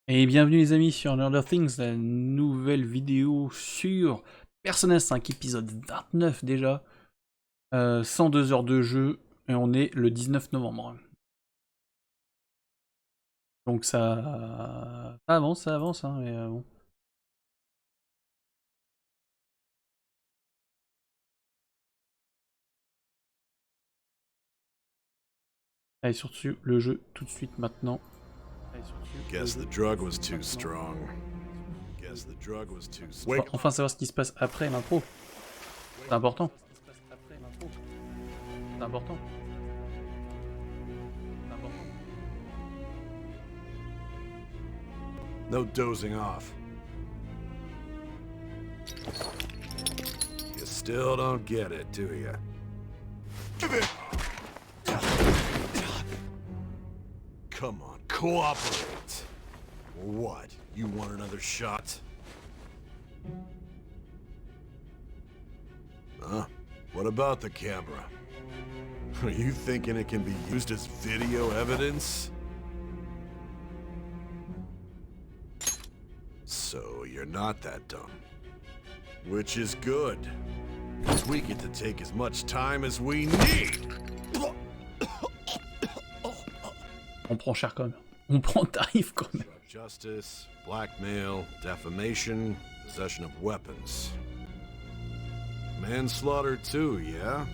Et bienvenue les amis sur Another Things, la nouvelle vidéo sur Persona 5, épisode 29 déjà. 102 heures de jeu, et on est le 19 novembre. Donc ça avance, hein, mais bon. Allez, surtout le jeu tout de suite maintenant. On va enfin savoir ce qui se passe après l'intro. C'est important. C'est important. No dozing off. You still don't get it, do you? Come on, cooperate. What? You want another shot? Huh? What about the camera? Are you thinking it can be used as video evidence? So you're not that dumb. Which is good. Because we get to take as much time as we need. On prend cher quand même. On prend tarif quand même. Justice, blackmail, defamation, possession of weapons. Manslaughter too, yeah?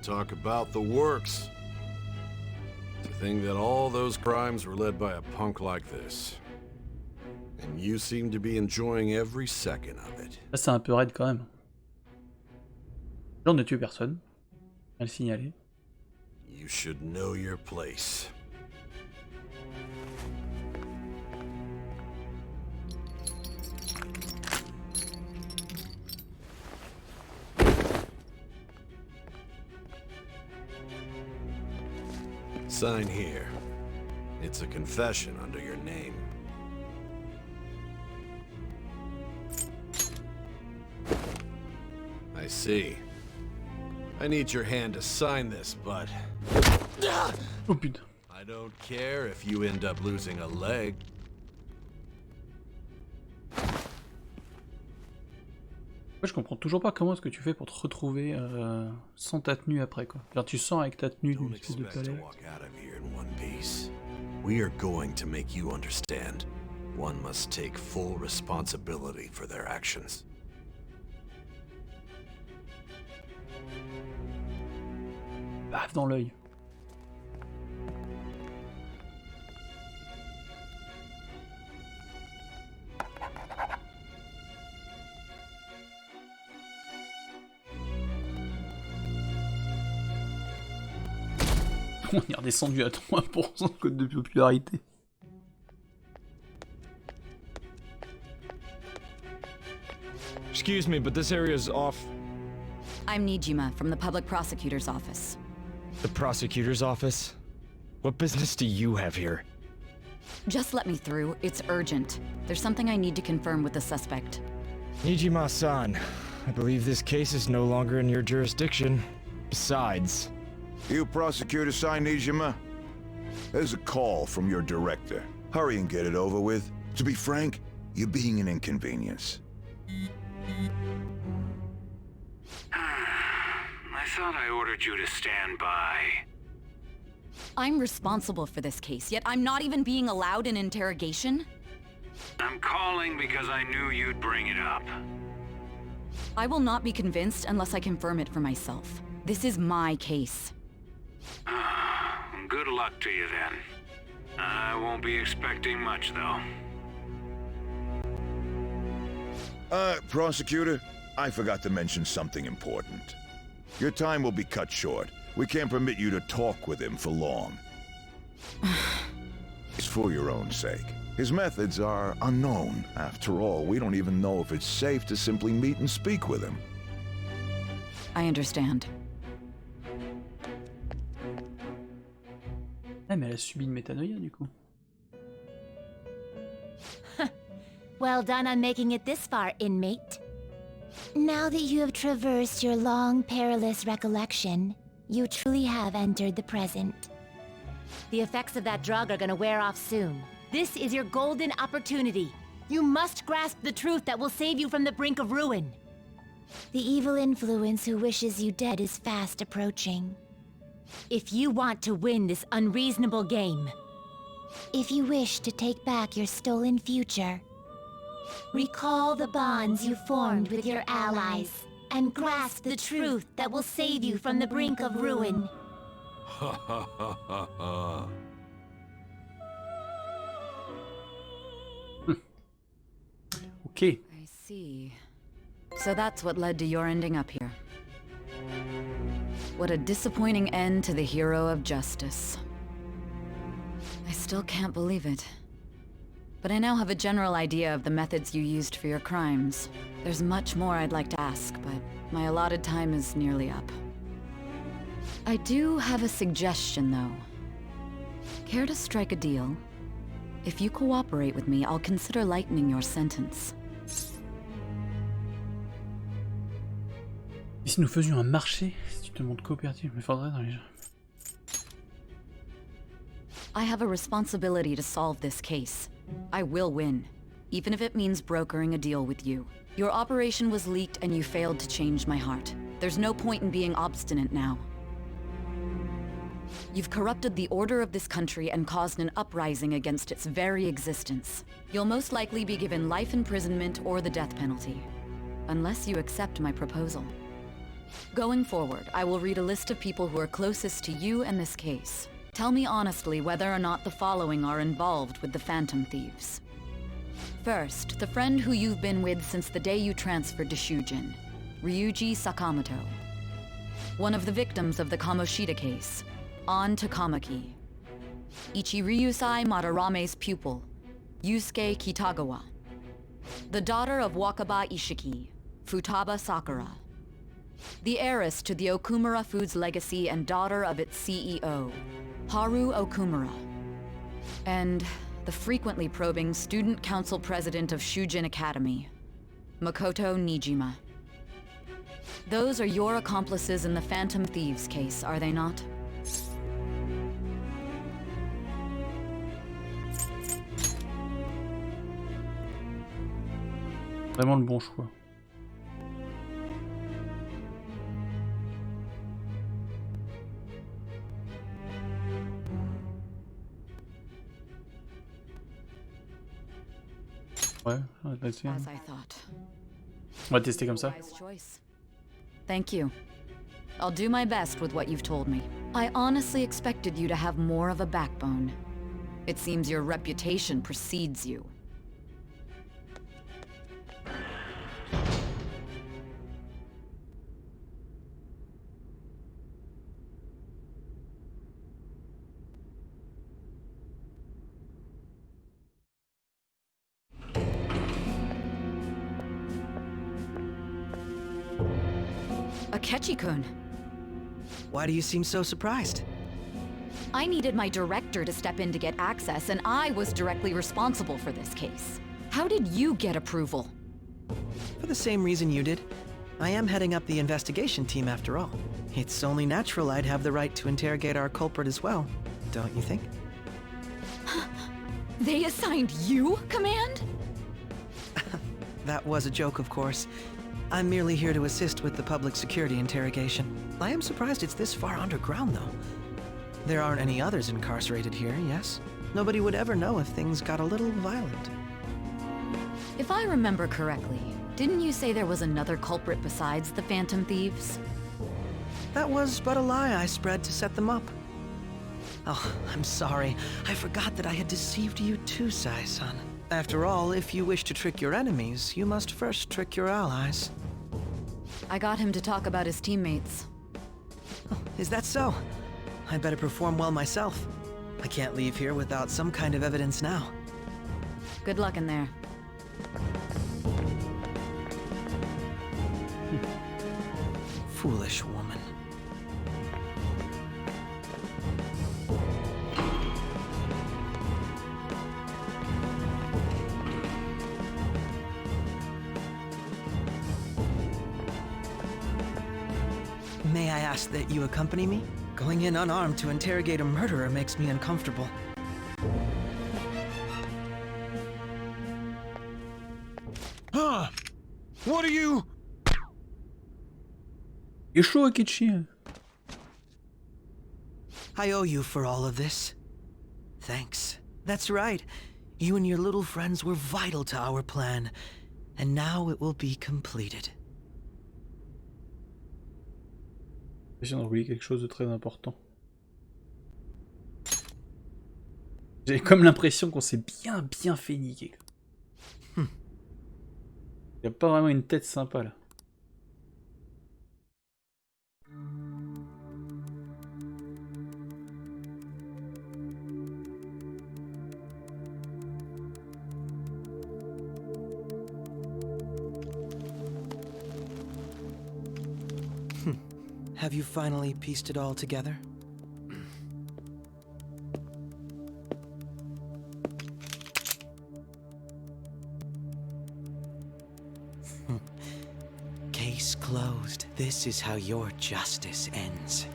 Talk about the works. To think that all those crimes were led by a punk like this. And you seem to be enjoying every second of it. Là c'est un peu raide quand même. Là on ne tue personne. À le signaler. You should know your place. Sign here. It's a confession under your name. I see. I need your hand to sign this, but... Oh putain. I don't care if you end up losing a leg. Moi je comprends toujours pas comment est-ce que tu fais pour te retrouver sans ta tenue après quoi. Genre tu sens avec ta tenue d'une espèce de palais. We are going to make you understand. One must take full responsibility for their actions. Baf dans l'œil. On est redescendu à 3% code de popularité. Excuse me, but this area is off. I'm Nijima from the public prosecutor's office. The prosecutor's office? What business do you have here? Just let me through. It's urgent. There's something I need to confirm with the suspect. Nijima-san, I believe this case is no longer in your jurisdiction. Besides... You prosecutor signed Nijima? There's a call from your director. Hurry and get it over with. To be frank, you're being an inconvenience. I thought I ordered you to stand by. I'm responsible for this case, yet I'm not even being allowed an interrogation? I'm calling because I knew you'd bring it up. I will not be convinced unless I confirm it for myself. This is my case. Good luck to you then. I won't be expecting much though. Prosecutor, I forgot to mention something important. Your time will be cut short. We can't permit you to talk with him for long. It's for your own sake. His methods are unknown. After all, we don't even know if it's safe to simply meet and speak with him. I understand. Ah mais elle a subi une métanoïa du coup. Well done on making it this far, inmate. Now that you have traversed your long, perilous recollection, you truly have entered the present. The effects of that drug are gonna wear off soon. This is your golden opportunity. You must grasp the truth that will save you from the brink of ruin. The evil influence who wishes you dead is fast approaching. If you want to win this unreasonable game, if you wish to take back your stolen future, recall the bonds you formed with your allies, and grasp the truth that will save you from the brink of ruin. Ha ha ha ha ha. Ok. I see. So that's what led to your ending up here. What a disappointing end to the hero of justice. I still can't believe it. But I now have a general idea of the methods you used for your crimes. There's much more I'd like to ask, but my allotted time is nearly up. I do have a suggestion, though. Care to strike a deal? If you cooperate with me, I'll consider lightening your sentence. Et si nous faisions un marché, si tu te montres coopératif, mais faudrait dans les jeux. I have a responsibility to solve this case. I will win, even if it means brokering a deal with you. Your operation was leaked and you failed to change my heart. There's no point in being obstinate now. You've corrupted the order of this country and caused an uprising against its very existence. You'll most likely be given life imprisonment or the death penalty, unless you accept my proposal. Going forward, I will read a list of people who are closest to you and this case. Tell me honestly whether or not the following are involved with the Phantom Thieves. First, the friend who you've been with since the day you transferred to Shujin, Ryuji Sakamoto. One of the victims of the Kamoshida case, An Takamaki. Ichiryusai Madarame's pupil, Yusuke Kitagawa. The daughter of Wakaba Ishiki, Futaba Sakura. The heiress to the Okumura Foods legacy and daughter of its CEO, Haru Okumura. And the frequently probing student council president of Shujin Academy, Makoto Nijima. Those are your accomplices in the Phantom Thieves case, are they not? Vraiment le bon choix. Ouais, on va tester. As I thought. On va tester comme ça. Wise choice. Thank you. I'll do my best with what you've told me. I honestly expected you to have more of a backbone. It seems your reputation precedes you. Akechi-kun. Why do you seem so surprised? I needed my director to step in to get access, and I was directly responsible for this case. How did you get approval? For the same reason you did. I am heading up the investigation team after all. It's only natural I'd have the right to interrogate our culprit as well, don't you think? They assigned you command? That was a joke, of course. I'm merely here to assist with the public security interrogation. I am surprised it's this far underground, though. There aren't any others incarcerated here, yes? Nobody would ever know if things got a little violent. If I remember correctly, didn't you say there was another culprit besides the Phantom Thieves? That was but a lie I spread to set them up. Oh, I'm sorry. I forgot that I had deceived you too, Sai-san. After all, if you wish to trick your enemies, you must first trick your allies. I got him to talk about his teammates. Oh, is that so? I better perform well myself. I can't leave here without some kind of evidence now. Good luck in there. Foolish woman. May I ask that you accompany me? Going in unarmed to interrogate a murderer makes me uncomfortable. What are you? Il est chaud, Akechi. I owe you for all of this. Thanks. That's right. You and your little friends were vital to our plan. And now it will be completed. J'ai oublié quelque chose de très important. J'ai comme l'impression qu'on s'est bien fait niquer. Y a pas vraiment une tête sympa là. Have you finally pieced it all together? Case closed. This is how your justice ends.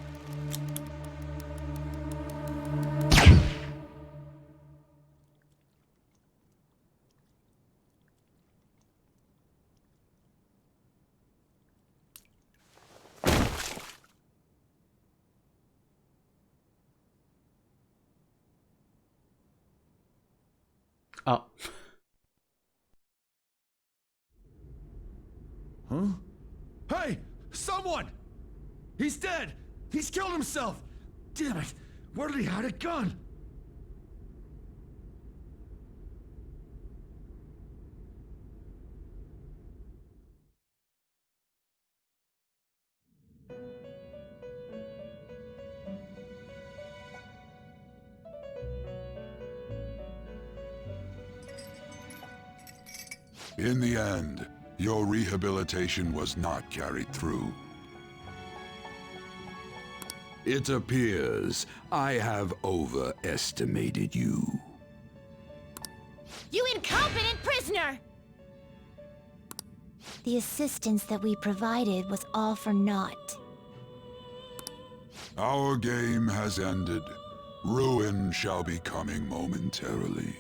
Ah. Huh? Hey! Someone! He's dead! He's killed himself! Damn it! Where did he hide a gun? In the end, your rehabilitation was not carried through. It appears I have overestimated you. You incompetent prisoner! The assistance that we provided was all for naught. Our game has ended. Ruin shall be coming momentarily.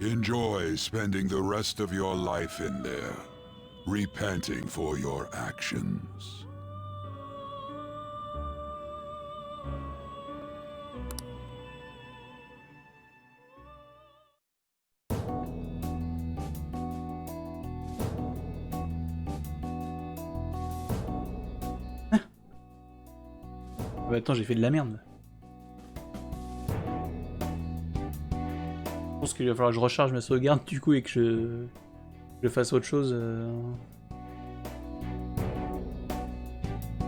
Enjoy spending the rest of your life in there, repenting for your actions. Bah attends, j'ai fait de la merde. Je pense qu'il va falloir que je recharge ma sauvegarde du coup et que je fasse autre chose.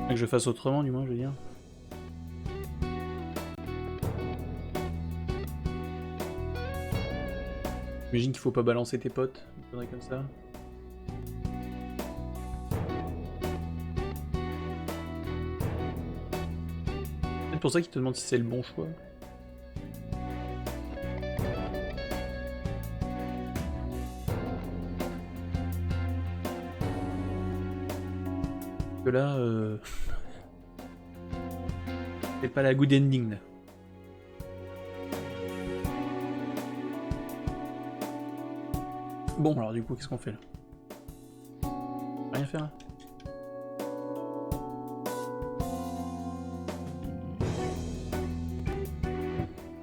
Que je fasse autrement du moins, je veux dire. J'imagine qu'il faut pas balancer tes potes, une connerie comme ça. C'est pour ça qu'il te demande si c'est le bon choix. Que là, c'est pas la good ending là. Bon, alors du coup, qu'est-ce qu'on fait là? Rien faire là.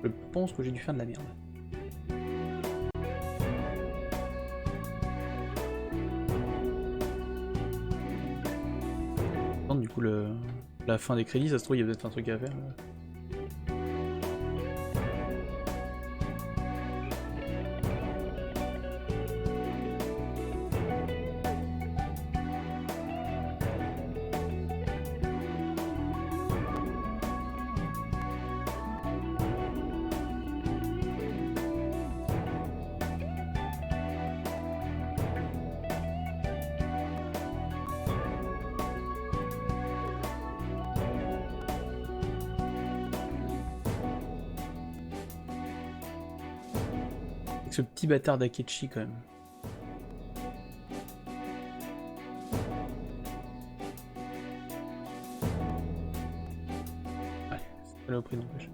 Je pense que j'ai dû faire de la merde. Du coup, la fin des crédits, ça se trouve, il y a peut-être un truc à faire. Là. Avec ce petit bâtard d'Akechi quand même. Ouais, c'est pas là au prix n'empêche.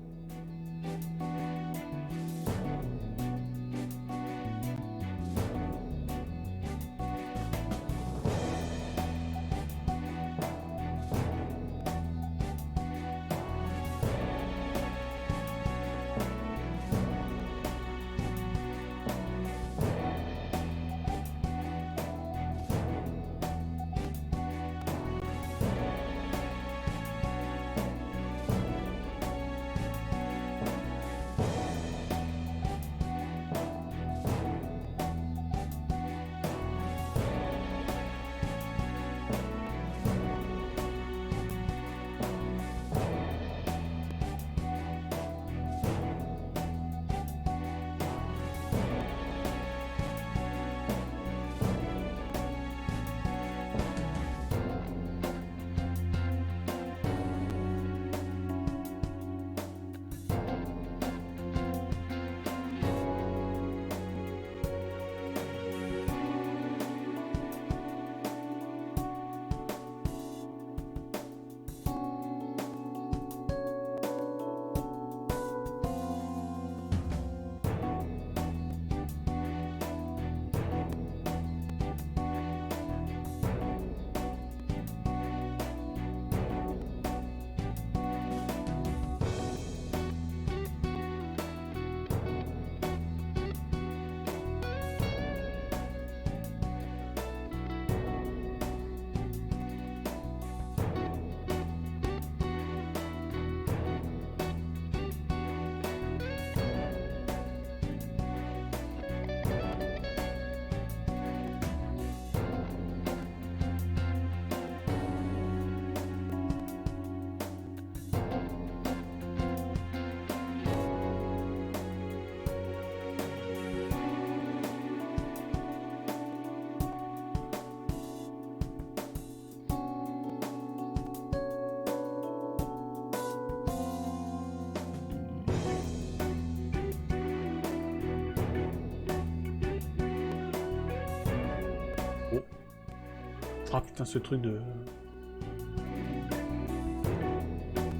Ah putain, ce truc de...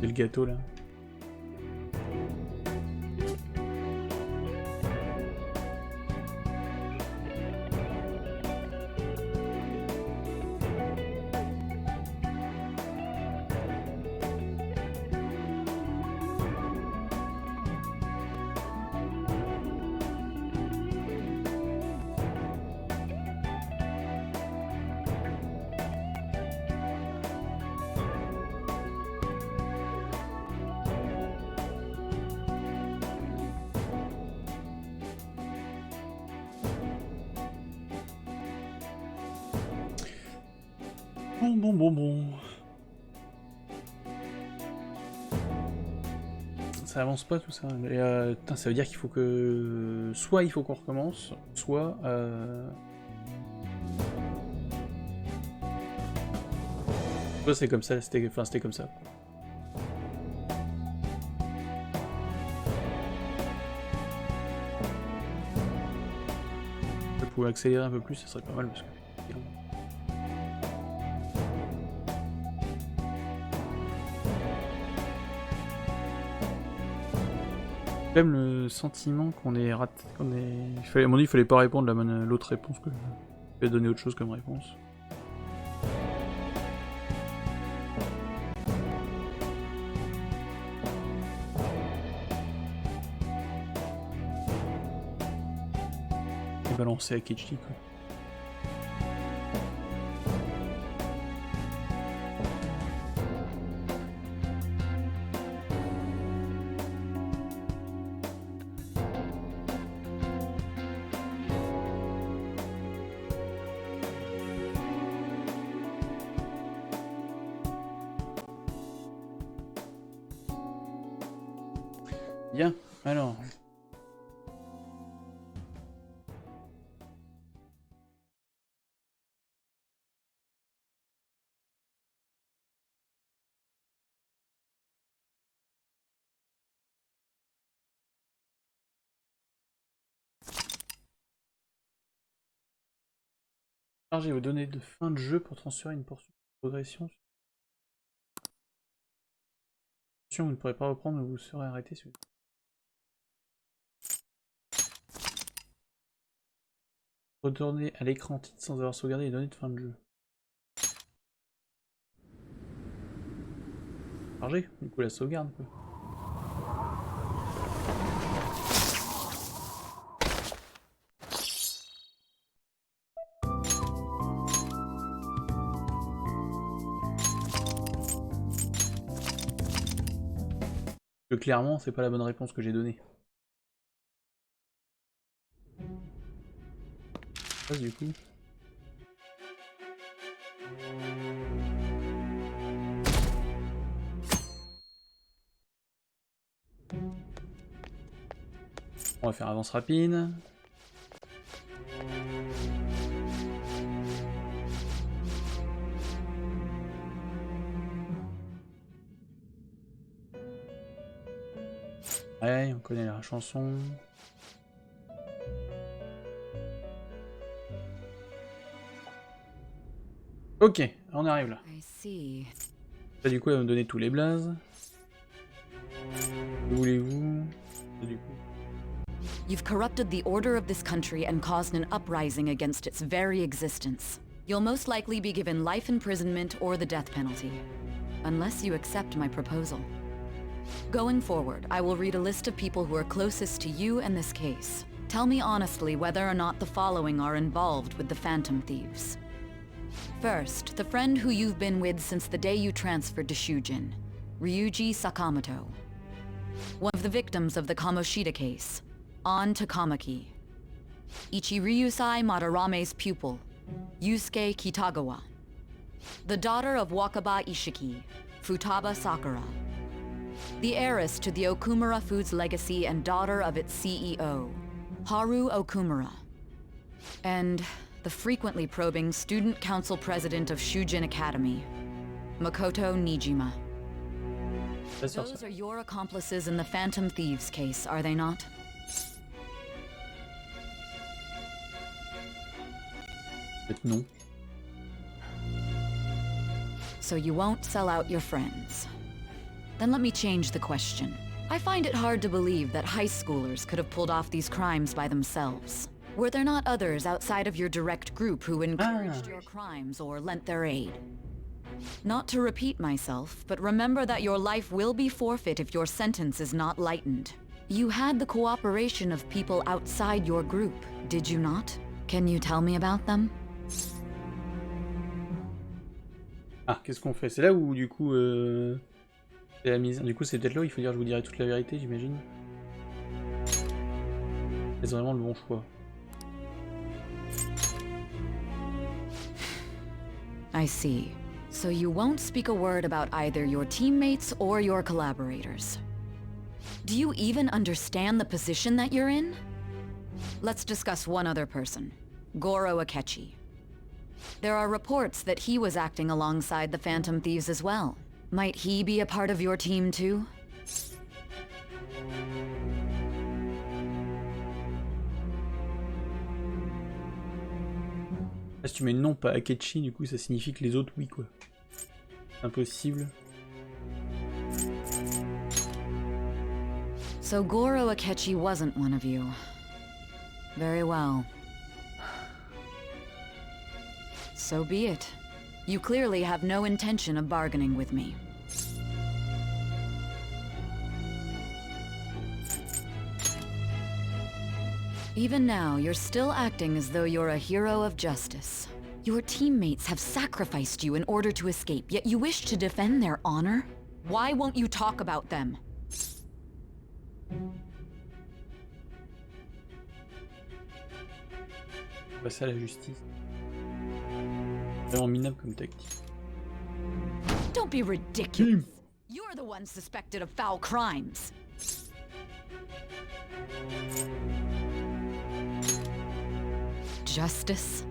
C'est le gâteau là. Bon. Ça avance pas tout ça. Et, putain, ça veut dire qu'il faut que... Soit il faut qu'on recommence, soit... Soit c'est comme ça, c'était comme ça. Je pouvais accélérer un peu plus, ça serait pas mal parce que... Même le sentiment qu'on est raté, qu'on est... À mon avis, il fallait pas répondre l'autre réponse que je vais donner autre chose comme réponse. Et balancer à Ketchi quoi. Bien, alors. Chargez vos données de fin de jeu pour transférer une portion de progression. Vous ne pourrez pas reprendre ou vous serez arrêté si vous... Retournez à l'écran titre sans avoir sauvegardé les données de fin de jeu. Chargé, du coup la sauvegarde quoi. Que clairement c'est pas la bonne réponse que j'ai donnée. Du coup. On va faire avance rapide. Ouais, on connaît la chanson. Ok, on arrive là. Là, du coup, elle va me donner tous les blazes. Que voulez-vous? Du coup. You've corrupted the order of this country and caused an uprising against its very existence. You'll most likely be given life imprisonment or the death penalty, unless you accept my proposal. Going forward, I will read a list of people who are closest to you in this case. Tell me honestly whether or not the following are involved with the Phantom Thieves. First, the friend who you've been with since the day you transferred to Shujin, Ryuji Sakamoto. One of the victims of the Kamoshida case, An Takamaki. Ichiryusai Madarame's pupil, Yusuke Kitagawa. The daughter of Wakaba Ishiki, Futaba Sakura. The heiress to the Okumura Foods legacy and daughter of its CEO, Haru Okumura. And the frequently probing student council president of Shujin Academy, Makoto Nijima. Those are your accomplices in the Phantom Thieves case, are they not? Non. So you won't sell out your friends. Then let me change the question. I find it hard to believe that high schoolers could have pulled off these crimes by themselves. Were there not others outside of your direct group who encouraged your crimes or lent their aid? Not to repeat myself, but remember that your life will be forfeit if your sentence is not lightened. You had the cooperation of people outside your group, did you not? Can you tell me about them? Ah, qu'est-ce qu'on fait? C'est là où, du coup, c'est la mise. Du coup, c'est peut-être là où il faut dire je vous dirai toute la vérité, j'imagine. C'est vraiment le bon choix. I see. So you won't speak a word about either your teammates or your collaborators. Do you even understand the position that you're in? Let's discuss one other person, Goro Akechi. There are reports that he was acting alongside the Phantom Thieves as well. Might he be a part of your team too? Si tu mets non pas Akechi, du coup ça signifie que les autres oui quoi. Impossible. So Goro Akechi wasn't one of you. Very well. So be it. You clearly have no intention of bargaining with me. Even now, you're still acting as though you're a hero of justice. Your teammates have sacrificed you in order to escape, yet you wish to defend their honor? Why won't you talk about them? Passer à la justice. Vraiment minable comme tactique. Don't be ridiculous. You're the one suspected of foul crimes. Justice?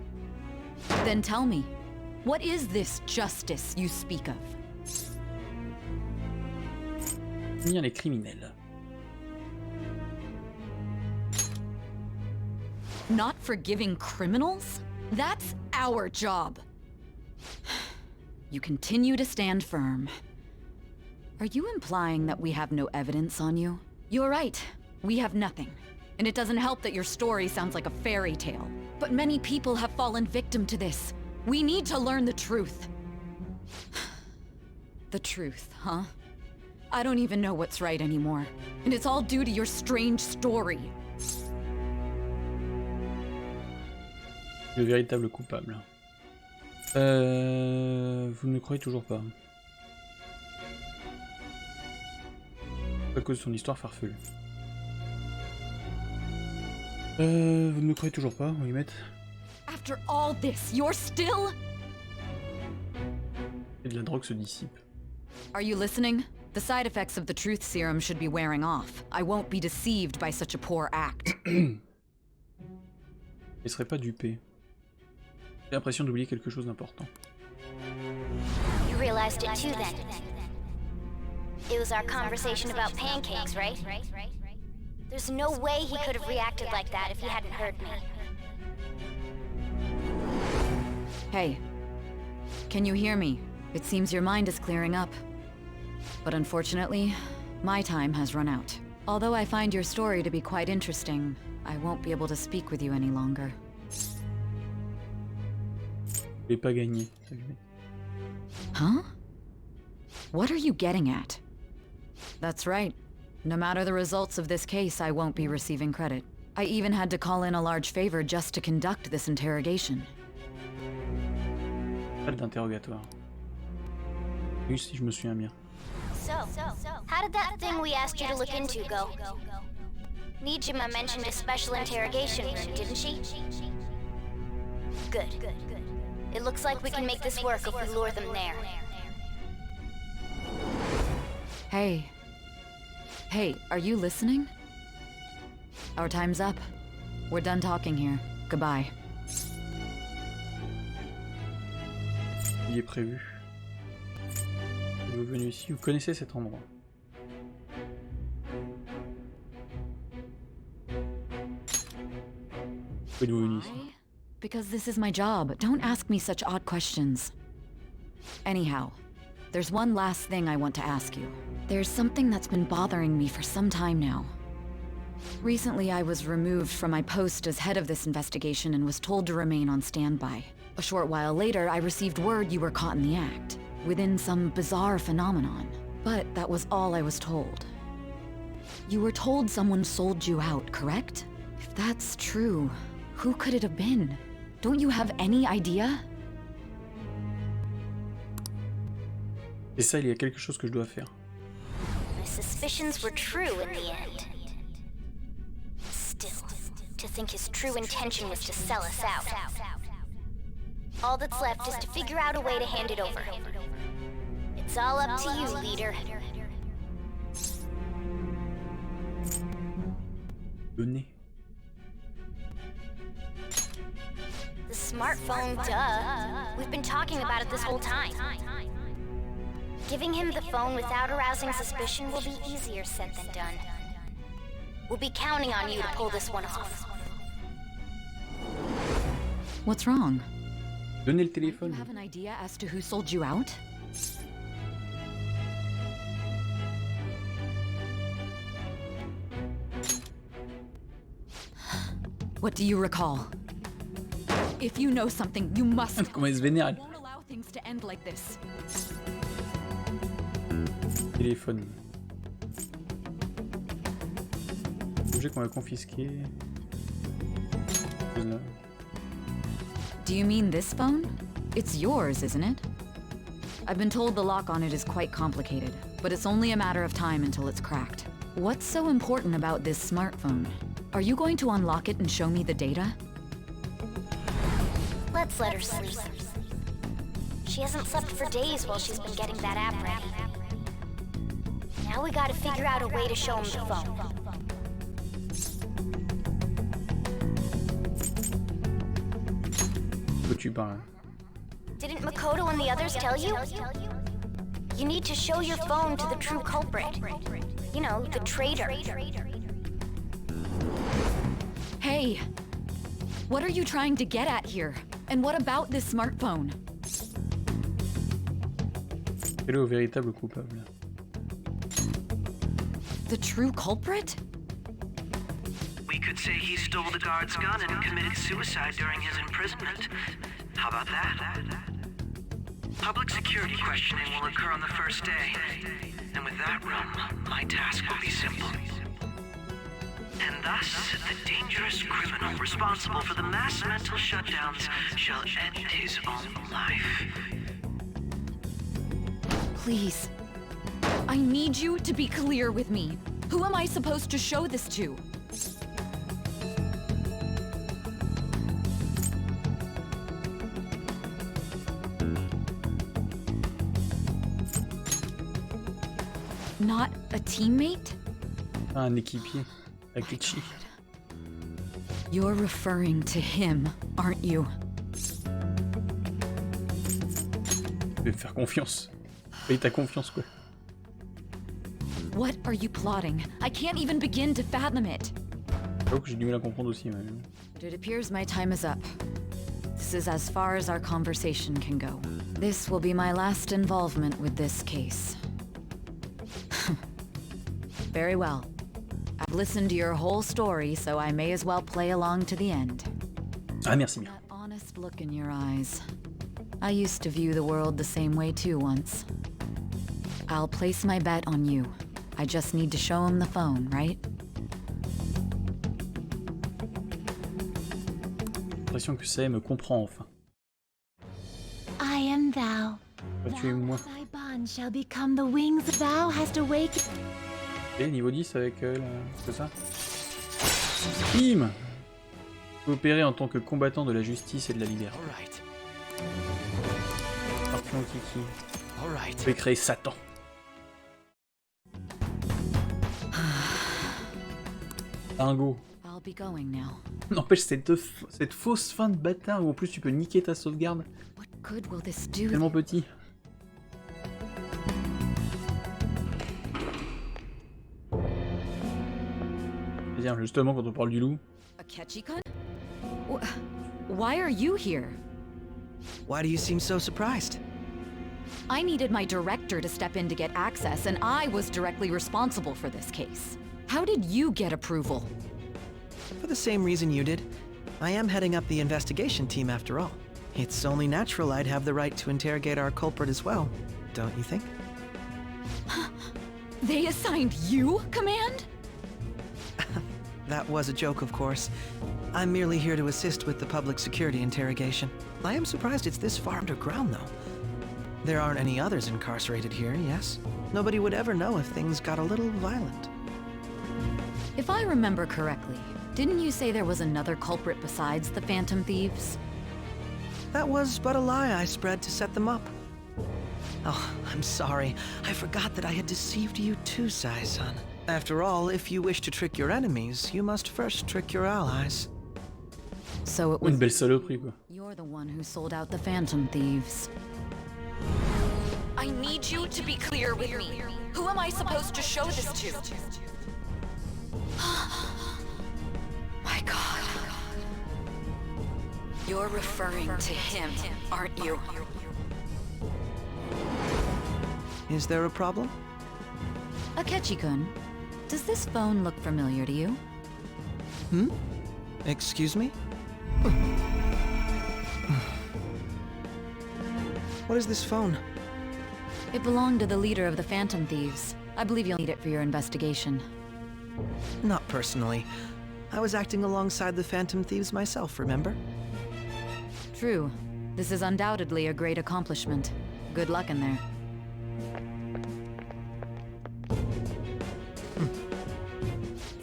Then tell me, what is this justice you speak of? Punir les criminels. Not forgiving criminals? That's our job. You continue to stand firm. Are you implying that we have no evidence on you? You're right. We have nothing. And it doesn't help that your story sounds like a fairy tale. But many people have fallen victim to this. We need to learn the truth. The truth, huh? I don't even know what's right anymore. And it's all due to your strange story. Le véritable coupable. Vous ne me croyez toujours pas. À cause de son histoire farfelue. Vous ne me croyez toujours pas, on va y mettre. After all this, you're still... Et de la drogue se dissipe. Are you listening? The side effects of the truth serum should be wearing off. I won't be deceived by such a poor act. Il serait pas dupé. J'ai l'impression d'oublier quelque chose d'important. You realized it too then. It was our conversation about pancakes, right? There's no way he could have reacted like that if he hadn't heard me. Hey, can you hear me? It seems your mind is clearing up. But unfortunately, my time has run out. Although I find your story to be quite interesting, I won't be able to speak with you any longer. Je vais pas gagner. Huh? What are you getting at? That's right. No matter the results of this case, I won't be receiving credit. I even had to call in a large favor just to conduct this interrogation. Pas d'interrogatoire. Oui, si je me souviens bien. So, how did that thing we asked you to look into go? Nijima mentioned a special interrogation room, didn't she? Good. It looks like we can make this work if we lure them there. Hey. Hey, are you listening? Our time's up. We're done talking here. Goodbye. Il est prévu. Vous venez ici, vous connaissez cet endroit. Pourquoi êtes-vous venu ici? Because this is my job. Don't ask me such odd questions. Anyhow, there's one last thing I want to ask you. There's something that's been bothering me for some time now. Recently, I was removed from my post as head of this investigation and was told to remain on standby. A short while later, I received word you were caught in the act, within some bizarre phenomenon. But that was all I was told. You were told someone sold you out, correct? If that's true, who could it have been? Don't you have any idea? Et ça, il y a quelque chose que je dois faire. My suspicions were true in the end. Still, to think his true intention was to sell us out. All that's left is to figure out a way to hand it over. It's all up to you, leader. Donner. The smartphone, duh. We've been talking about it this whole time. Giving him the phone without arousing suspicion will be easier said than done. We'll be counting on you to pull this one off. What's wrong? Donnez le Do you téléphone. have an idea as to who sold you out? What do you recall? If you know something, you must. Comment il se vénère. I won't allow things to end like this. Téléphone. Objet qu'on va confisquer. Là. Do you mean this phone? It's yours, isn't it? I've been told the lock on it is quite complicated, but it's only a matter of time until it's cracked. What's so important about this smartphone? Are you going to unlock it and show me the data? Let's let her sleep. She hasn't slept for days while she's been getting that app ready. Now we gotta figure out a way to show him the phone. Où tu parles? Didn't Makoto and the others tell you? You need to show your phone to the true culprit. You know, the traitor. Hey! What are you trying to get at here? And what about this smartphone? Quel est au véritable coupable? The true culprit? We could say he stole the guard's gun and committed suicide during his imprisonment. How about that? Public security questioning will occur on the first day. And with that realm, my task will be simple. And thus, the dangerous criminal responsible for the mass mental shutdowns shall end his own life. Please. I need you to be clear with me. Who am I supposed to show this to? Not a teammate? Ah, un équipier. Akichi. You're referring to him, aren't you? Je vais me faire confiance. Paye ta confiance, quoi. What are you plotting? I can't even begin to fathom it. J'avoue que j'ai du mal à comprendre aussi. Mais... But it appears my time is up. This is as far as our conversation can go. This will be my last involvement with this case. Very well. I've listened to your whole story, so I may as well play along to the end. Ah, merci bien. That honest look in your eyes. I used to view the world the same way too once. I'll place my bet on you. I just need to show him the phone, right? J'ai l'impression que ça me comprend enfin. I am thou. Toi, tu es moi. Thy bond shall become the wings thou hast awakened. Et niveau 10 avec c'est ça. Bim. Coopérer en tant que combattant de la justice et de la liberté. Scorpion Kiki. Je vais créer Satan. Dingo. I'll be going now. N'empêche cette fausse fin de bâtard où en plus tu peux niquer ta sauvegarde. What good will this do? Tellement petit. Bien, justement quand on parle du loup. Akechi-kun? Why are you here? Why do you seem so surprised? I needed my director to step in to get access, and I was directly responsible for this case. How did you get approval? For the same reason you did. I am heading up the investigation team after all. It's only natural I'd have the right to interrogate our culprit as well, don't you think? They assigned you command? That was a joke, of course. I'm merely here to assist with the public security interrogation. I am surprised it's this far underground, though. There aren't any others incarcerated here, yes? Nobody would ever know if things got a little violent. If I remember correctly, didn't you say there was another culprit besides the Phantom Thieves? That was but a lie I spread to set them up. Oh, I'm sorry. I forgot that I had deceived you too, Sai-san. After all, if you wish to trick your enemies, you must first trick your allies. So it Une was belle saloperie, quoi. you're the one who sold out the Phantom Thieves. I need you to be clear with me. Who am I supposed to show this to? My God. You're referring to him, aren't you? Is there a problem? Akechi-kun, does this phone look familiar to you? Hmm? Excuse me? What is this phone? It belonged to the leader of the Phantom Thieves. I believe you'll need it for your investigation. Not personally. I was acting alongside the Phantom Thieves myself, remember? True. This is undoubtedly a great accomplishment. Good luck in there.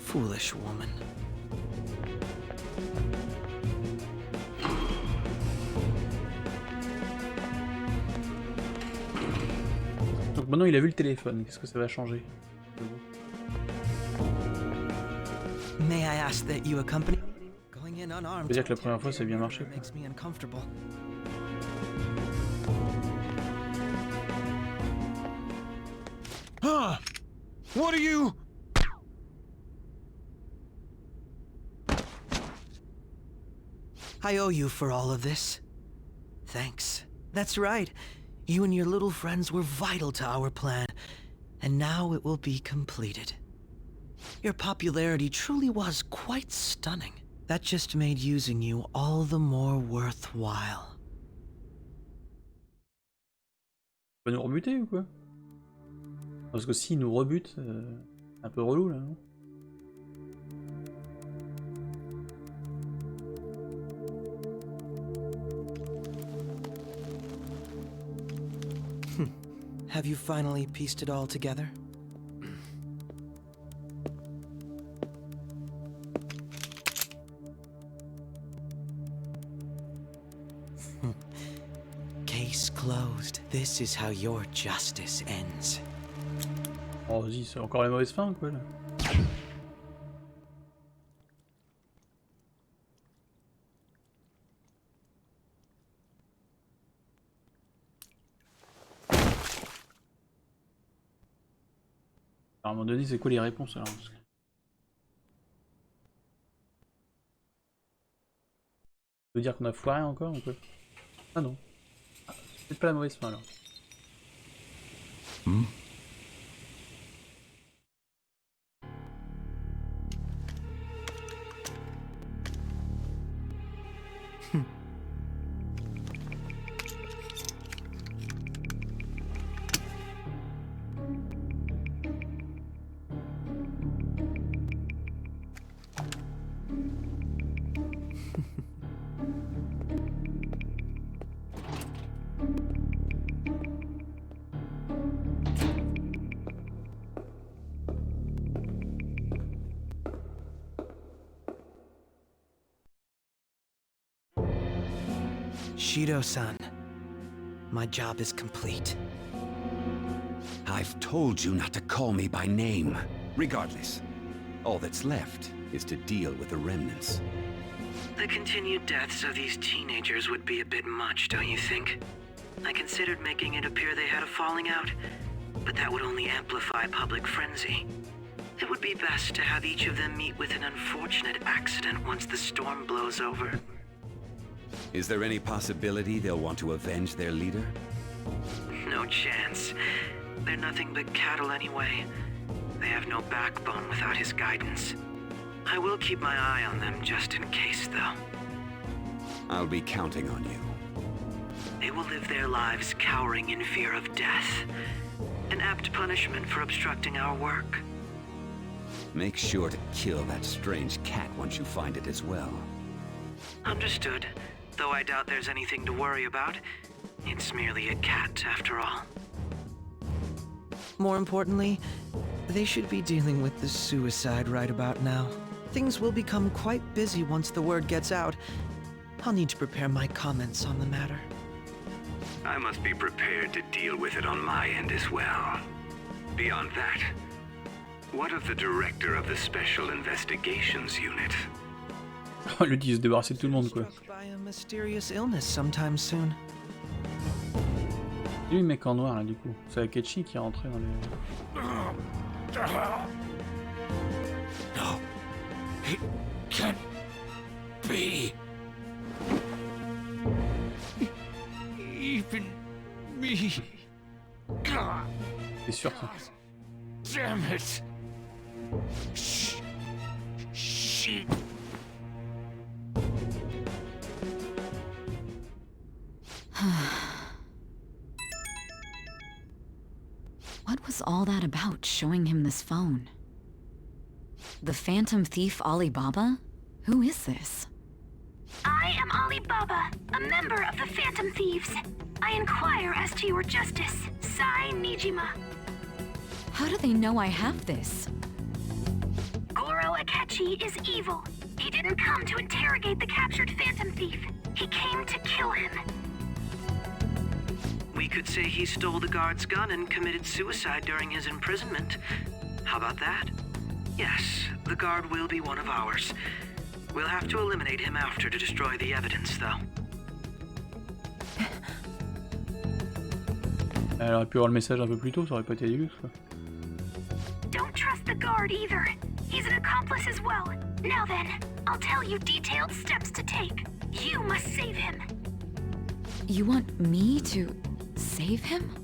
Foolish woman. Donc maintenant il a vu le téléphone, qu'est-ce que ça va changer? May I ask that you accompany me? Going in unarmed. Je veux dire que la première fois ça a bien marché. Makes me uncomfortable. Huh? What are you? I owe you for all of this. Thanks. That's right. You and your little friends were vital to our plan, and now it will be completed. Your popularity truly was quite stunning. That just made using you all the more worthwhile. Il va nous rebuter ou quoi? Parce que s'il nous rebute, c'est un peu relou là, non? Have you finally pieced it all together? Case closed. This is how your justice ends. Oh vas-y, c'est encore la mauvaise fin quoi là. À un moment donné, c'est quoi les réponses alors? Parce que... Ça veut dire qu'on a foiré encore ou quoi? Ah non. Ah, c'est peut-être pas la mauvaise fin alors. Hmm? Shido-san, my job is complete. I've told you not to call me by name. Regardless, all that's left is to deal with the remnants. The continued deaths of these teenagers would be a bit much, don't you think? I considered making it appear they had a falling out, but that would only amplify public frenzy. It would be best to have each of them meet with an unfortunate accident once the storm blows over. Is there any possibility they'll want to avenge their leader? No no chance. They're nothing but cattle anyway. They have no backbone without his guidance. I will keep my eye on them just in case, though. I'll be counting on you. They will live their lives cowering in fear of death. An apt punishment for obstructing our work. Make sure to kill that strange cat once you find it as well. Understood. Though I doubt there's anything to worry about. It's merely a cat, after all. More importantly, they should be dealing with the suicide right about now. Things will become quite busy once the word gets out. I'll need to prepare my comments on the matter. I must be prepared to deal with it on my end as well. Beyond that, what of the director of the Special Investigations Unit? Le dit se débarrasser de tout le monde, quoi. By a mysterious illness sometime soon. Et le mec en noir, là, du coup. C'est Akechi qui est rentré dans les... No. It can't be. Even me. C'est sûr, ça. Damn it. She. What was all that about, showing him this phone? The Phantom Thief Alibaba? Who is this? I am Alibaba, a member of the Phantom Thieves. I inquire as to your justice, Sai Nijima. How do they know I have this? Goro Akechi is evil. He didn't come to interrogate the captured Phantom Thief. He came to kill him. We could say he stole the guard's gun and committed suicide during his imprisonment. How about that? Yes, the guard will be one of ours. We'll have to eliminate him after to destroy the evidence, though. Elle aurait pu avoir le message un peu plus tôt, ça aurait pas été dégueu, quoi. Don't trust the guard either. He's an accomplice as well. Now then, I'll tell you detailed steps to take. You must save him. You want me to save him?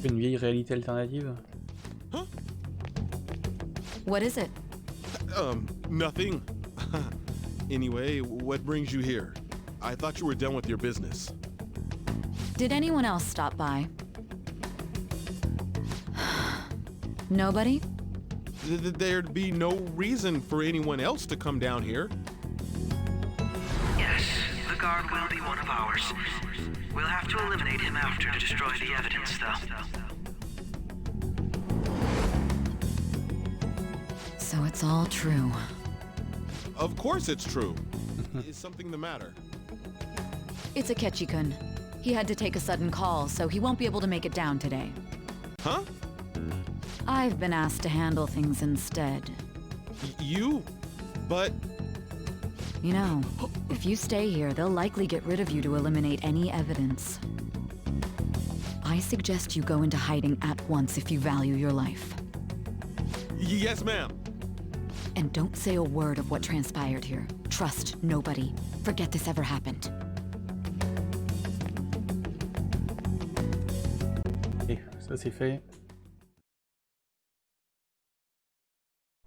Une vieille réalité alternative. What is it? Nothing. Anyway, what brings you here? I thought you were done with your business. Did anyone else stop by? Nobody? There'd be no reason for anyone else to come down here. Yes, the guard will be one of ours. We'll have to eliminate him after to destroy the evidence, though. So it's all true. Of course it's true. Is something the matter? It's Akechi-kun. He had to take a sudden call, so he won't be able to make it down today. Huh? I've been asked to handle things instead. You? But... You know, if you stay here, they'll likely get rid of you to eliminate any evidence. I suggest you go into hiding at once if you value your life. Yes, ma'am. And don't say a word of what transpired here. Trust nobody. Forget this ever happened. Et ça c'est fait.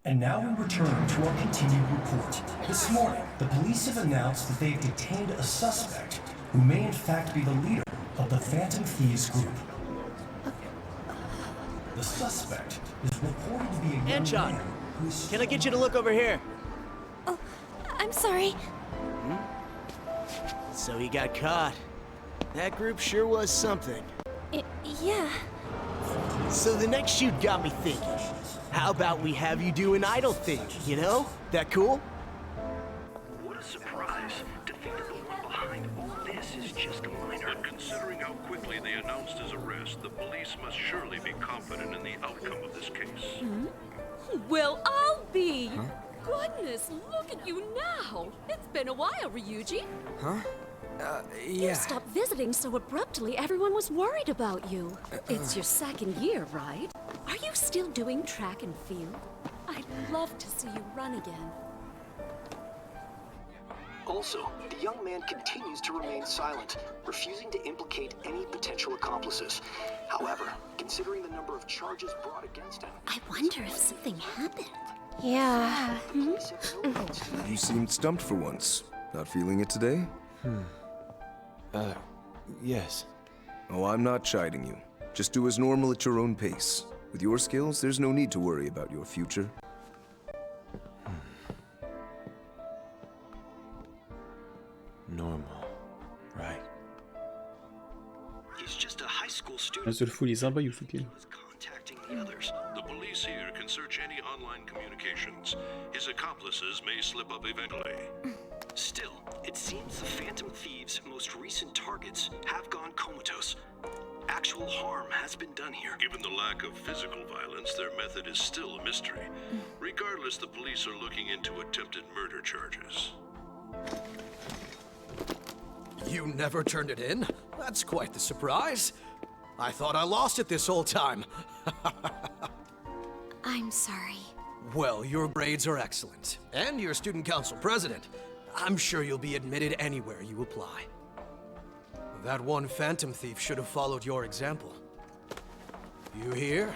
And now we return to our continued report. This morning, the police have announced that they've detained a suspect who may in fact be the leader of the Phantom Thieves group. The suspect is reported to be a young man who is... Can I get you to look over here? Oh, I'm sorry. So he got caught. That group sure was something. Yeah. So the next shoot got me thinking. How about we have you do an idle thing, you know? That cool? What a surprise to think that the one behind all this is just a minor. But considering how quickly they announced his arrest, the police must surely be confident in the outcome of this case. Well, I'll be! Goodness, look at you now! It's been a while, Ryuji. Huh? You stopped visiting so abruptly, everyone was worried about you. It's your second year, right? still doing track and field? I'd love to see you run again. Also, the young man continues to remain silent, refusing to implicate any potential accomplices. However, considering the number of charges brought against him... I wonder if something happened. Yeah. You seemed stumped for once. Not feeling it today? Yes. Oh, I'm not chiding you. Just do as normal at your own pace. With your skills, there's no need to worry about your future. Normal. Right. He's just a high school Un student seul fou, il est sympa, Yusuke. contacting the others. The police here can search any online communications. His accomplices may slip up eventually. Still, it seems the Phantom Thieves' most recent targets have gone comatose. Actual harm has been done here. Given the lack of physical violence, their method is still a mystery. Regardless, the police are looking into attempted murder charges. You never turned it in? That's quite the surprise. I thought I lost it this whole time. I'm sorry. Well, your grades are excellent. And you're student council president. I'm sure you'll be admitted anywhere you apply. That one phantom thief should have followed your example. You hear?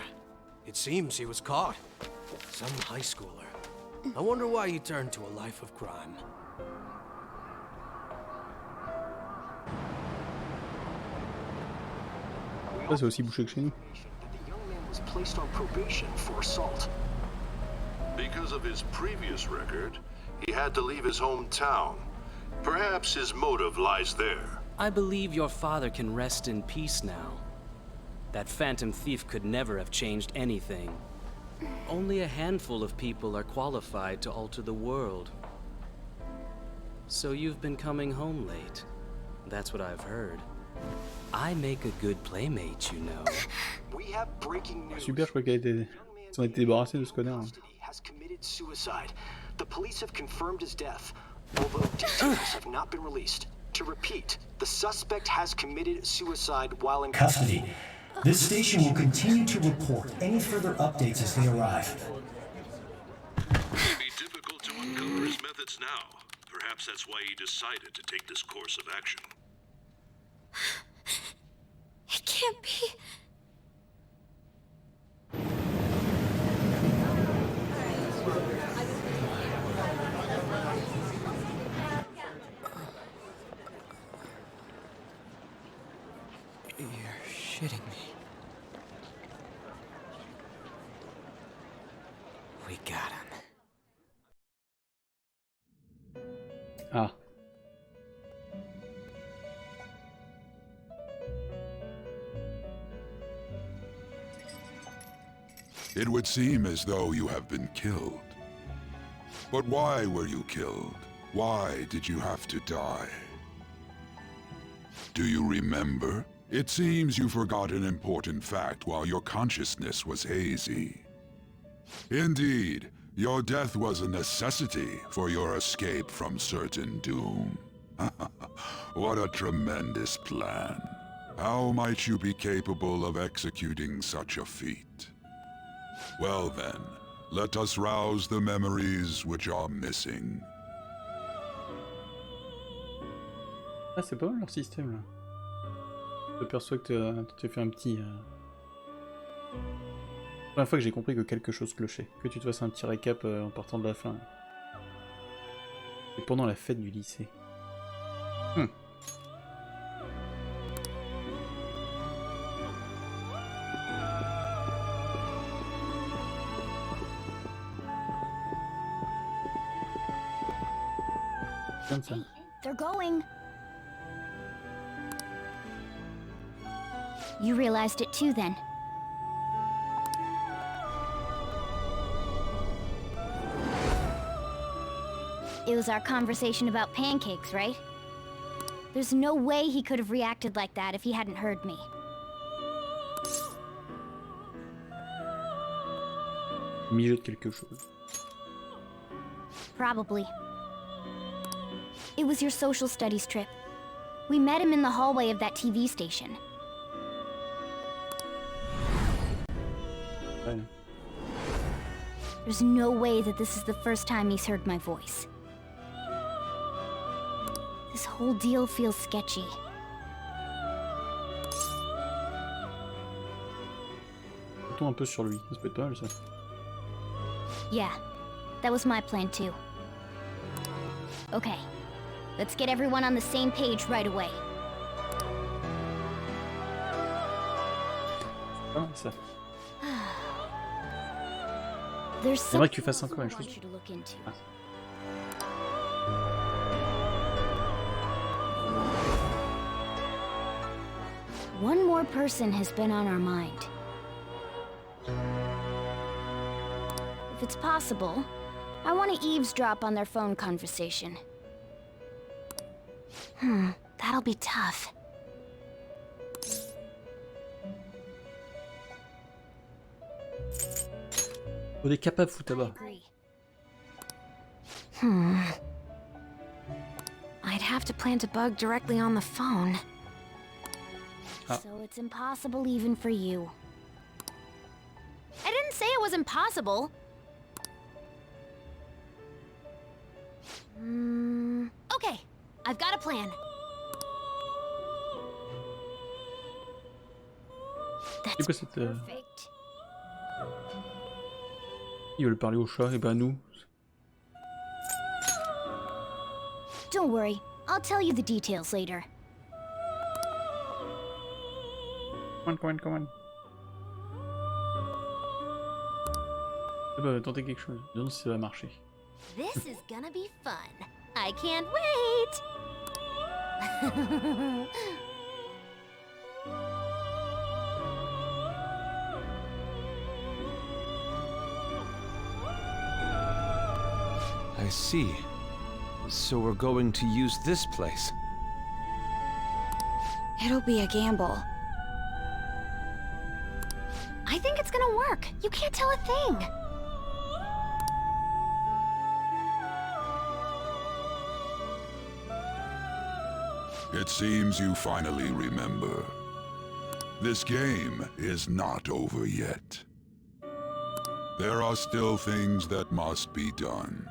It seems he was caught. Some high schooler. I wonder why he turned to a life of crime. Ça, c'est aussi bouché que chez nous. The young man was placed on probation for assault. Because of his previous record, he had to leave his hometown. Perhaps his motive lies there. I believe your father can rest in peace now. That phantom thief could never have changed anything. Only a handful of people are qualified to alter the world. So you've been coming home late. That's what I've heard. I make a good playmate, you know. We have breaking news. Super, je crois qu'elle s'en était débarrassée de ce connard. Has committed suicide. The police have confirmed his death, although details have not been released. To repeat, the suspect has committed suicide while in Custody. This station will continue to report any further updates as they arrive. It may be difficult to uncover his methods now. Perhaps that's why he decided to take this course of action. It can't be. You're shitting me. We got him. Ah. It would seem as though you have been killed. But why were you killed? Why did you have to die? Do you remember? It seems you forgot an important fact while your consciousness was hazy. Indeed, your death was a necessity for your escape from certain doom. What a tremendous plan. How might you be capable of executing such a feat? Well then, let us rouse the memories which are missing. Ah, c'est pas mal leur système là. Je perçois que tu t'es fait un petit. Première fois que j'ai compris que quelque chose clochait. Que tu te fasses un petit récap en partant de la fin. Et pendant la fête du lycée. Comme ça. They're going. You realized it too, then. It was our conversation about pancakes, right? There's no way he could have reacted like that if he hadn't heard me. Mijote quelque chose. Probably. It was your social studies trip. We met him in the hallway of that TV station. Ouais. There's no way that this is the first time he's heard my voice. This whole deal feels sketchy. Comptons un peu sur lui, ça peut être pas mal ça. Yeah, that was my plan too. Okay, let's get everyone on the same page right away. Ah, ça. There's J'aimerais que tu fasses encore une chose. Ah. One more person has been on our mind. If it's possible, I want to eavesdrop on their phone conversation. That'll be tough. On est capable, Futaba. I'd have to plant a bug directly on the phone. Ah. So it's impossible even for you. I didn't say it was impossible. Okay, I've got a plan. C'est quoi cette... Ils veulent parler au chat, et ben nous. Don't worry, I'll tell you the details later. Come on. Eh ben, tenter quelque chose. Non, si ça va marcher. This is gonna be fun. I can't wait. I see. So we're going to use this place. It'll be a gamble. I think it's gonna work. You can't tell a thing. It seems you finally remember. This game is not over yet. There are still things that must be done.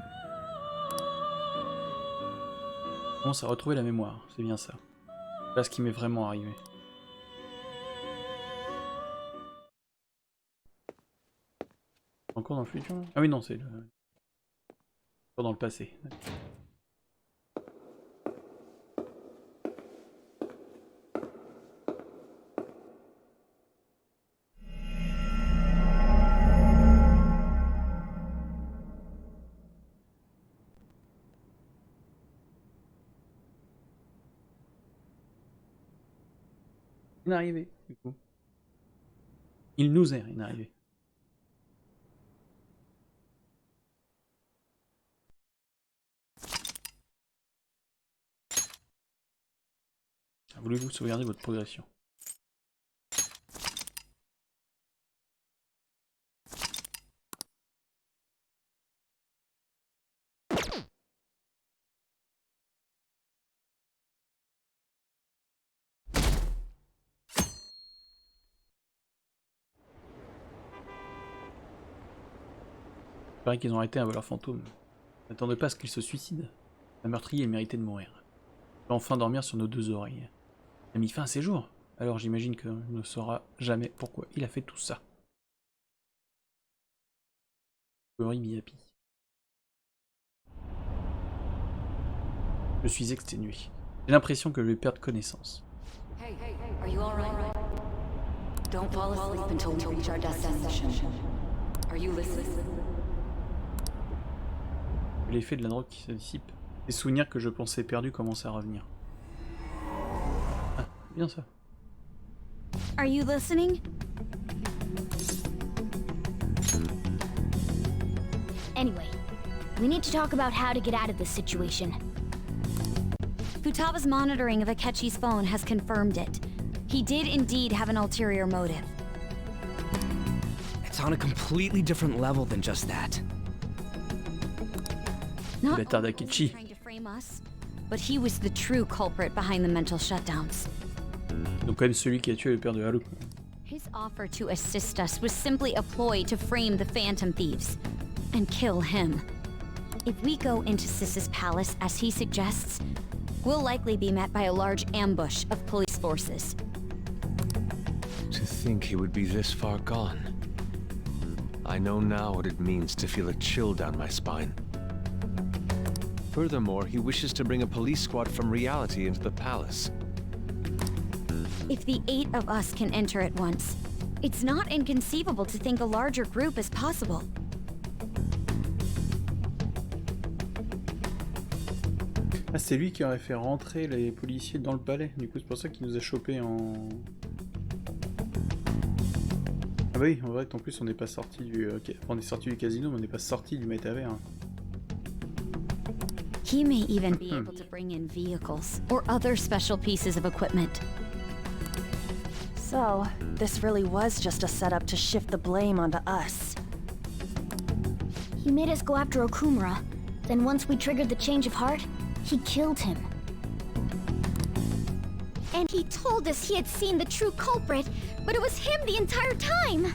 On commence à retrouver la mémoire, c'est bien ça. Là, ce qui m'est vraiment arrivé. Encore dans le futur là ? Ah oui, non, c'est le... Encore dans le passé. Il est arrivé, du coup. Il nous est arrivé. Voulez-vous sauvegarder votre progression? Il paraît qu'ils ont arrêté un voleur fantôme. N'attendez pas à ce qu'il se suicide. Un meurtrier méritait de mourir. Il va enfin dormir sur nos deux oreilles. Il a mis fin à ses jours. Alors j'imagine qu'on ne saura jamais pourquoi il a fait tout ça. Miyapi. Je suis exténué. J'ai l'impression que je vais perdre connaissance. Hey, are you all right? Don't fall asleep until we reach our destination. Are you listening? L'effet de la drogue qui se dissipe. Les souvenirs que je pensais perdus commencent à revenir. Ah, bien ça. Are you listening? Anyway, we need to talk about how to get out of this situation. Futaba's monitoring of Akechi's phone has confirmed it. He did indeed have an ulterior motive. It's on a completely different level than just that. Not Bâtard only was he d'Akechi. trying to frame us, but he was the true culprit behind the mental shutdowns. Donc quand même celui qui a tué le père de Haru. His offer to assist us was simply a ploy to frame the Phantom Thieves. and kill him. If we go into Sis's palace as he suggests, we'll likely be met by a large ambush of police forces. To think he would be this far gone. I know now what it means to feel a chill down my spine. Furthermore, he wishes to bring a police squad from reality into the palace. If the 8 of us can enter at once, it's not inconceivable to think a larger group is possible. Ah, c'est lui qui aurait fait rentrer les policiers dans le palais. Du coup, c'est pour ça qu'il nous a chopé en... Ah bah oui, en vrai, en plus, on n'est pas sorti du... on est sorti du casino, mais on n'est pas sorti du métavers. Hein. He may even be able to bring in vehicles or other special pieces of equipment. So, this really was just a setup to shift the blame onto us. He made us go after Okumura. Then once we triggered the change of heart, he killed him. And he told us he had seen the true culprit, but it was him the entire time!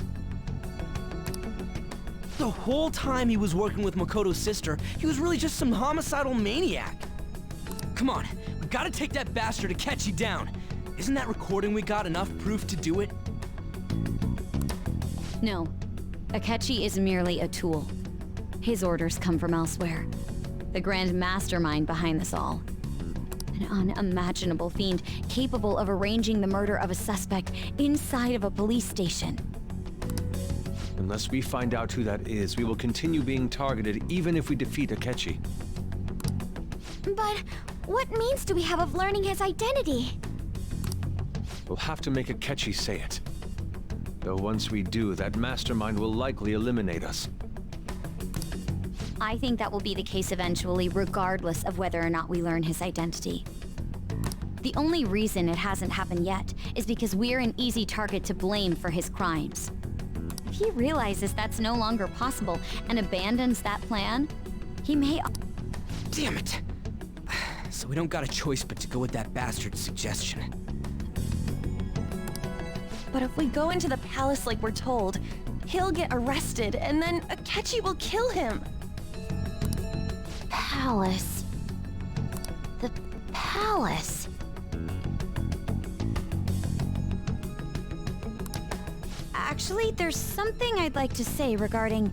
The whole time he was working with Makoto's sister, he was really just some homicidal maniac. Come on, we gotta take that bastard Akechi down. Isn't that recording we got enough proof to do it? No. Akechi is merely a tool. His orders come from elsewhere. The grand mastermind behind this all. An unimaginable fiend capable of arranging the murder of a suspect inside of a police station. Unless we find out who that is, we will continue being targeted even if we defeat Akechi. But what means do we have of learning his identity? We'll have to make Akechi say it. Though once we do, that mastermind will likely eliminate us. I think that will be the case eventually, regardless of whether or not we learn his identity. The only reason it hasn't happened yet is because we're an easy target to blame for his crimes. If he realizes that's no longer possible and abandons that plan, he may... Damn it! So we don't got a choice but to go with that bastard's suggestion. But if we go into the palace like we're told, he'll get arrested and then Akechi will kill him. Palace. The palace. Actually, there's something I'd like to say regarding...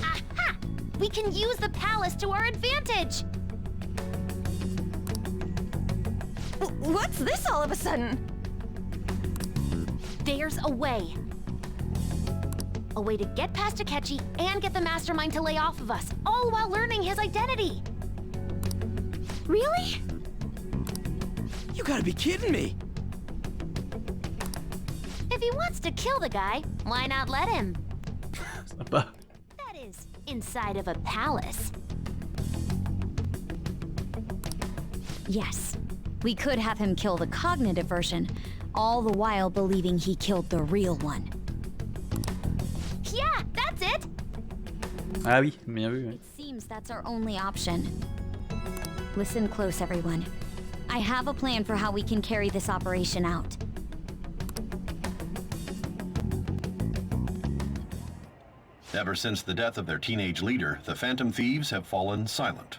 Aha! We can use the palace to our advantage! What's this all of a sudden? There's a way. A way to get past Akechi and get the mastermind to lay off of us, all while learning his identity. Really? You gotta be kidding me! If he wants to kill the guy, why not let him? Sympa. That is, inside of a palace. Yes. We could have him kill the cognitive version, all the while believing he killed the real one. Yeah, that's it! Ah oui, bien vu. It seems that's our only option. Listen close, everyone. I have a plan for how we can carry this operation out. Ever since the death of their teenage leader, the Phantom Thieves have fallen silent.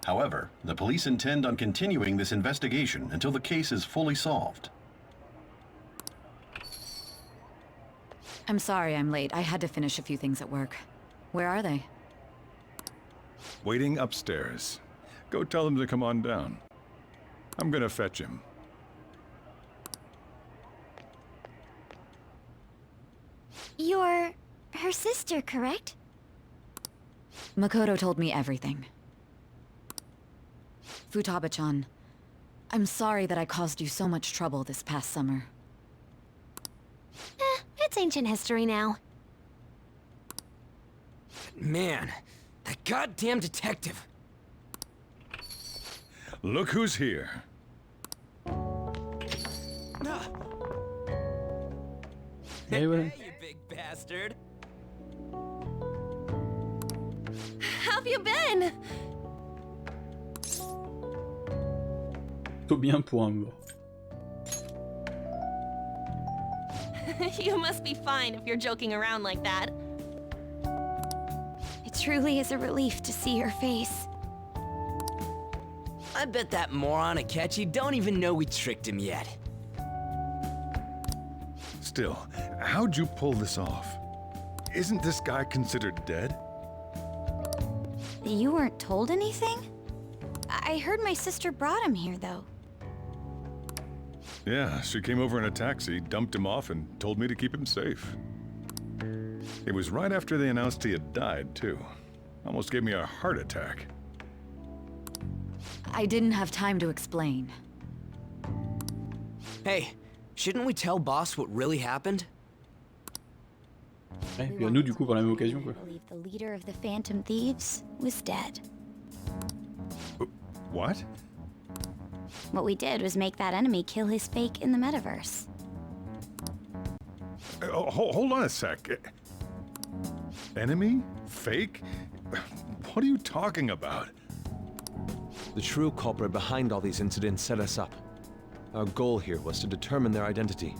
However, the police intend on continuing this investigation until the case is fully solved. I'm sorry I'm late. I had to finish a few things at work. Where are they? Waiting upstairs. Go tell them to come on down. I'm gonna fetch him. You're her sister, correct? Makoto told me everything. Futaba-chan, I'm sorry that I caused you so much trouble this past summer. It's ancient history now. Man, that goddamn detective. Look who's here. Hey, you big bastard. How have you been? Plutôt bien pour un mort. You must be fine if you're joking around like that. It truly is a relief to see your face. I bet that moron Akechi don't even know we tricked him yet. Still, how'd you pull this off? Isn't this guy considered dead? You weren't told anything? I heard my sister brought him here, though. Yeah, she came over in a taxi, dumped him off, and told me to keep him safe. It was right after they announced he had died, too. Almost gave me a heart attack. I didn't have time to explain. Hey, shouldn't we tell boss what really happened? Ouais, puis à nous du coup par la même occasion quoi. I believe the leader of the Phantom Thieves was dead. What? What we did was make that enemy kill his fake in the metaverse. Hold on a sec. Enemy? Fake? What are you talking about? The true culprit behind all these incidents set us up. Our goal here was to determine their identity.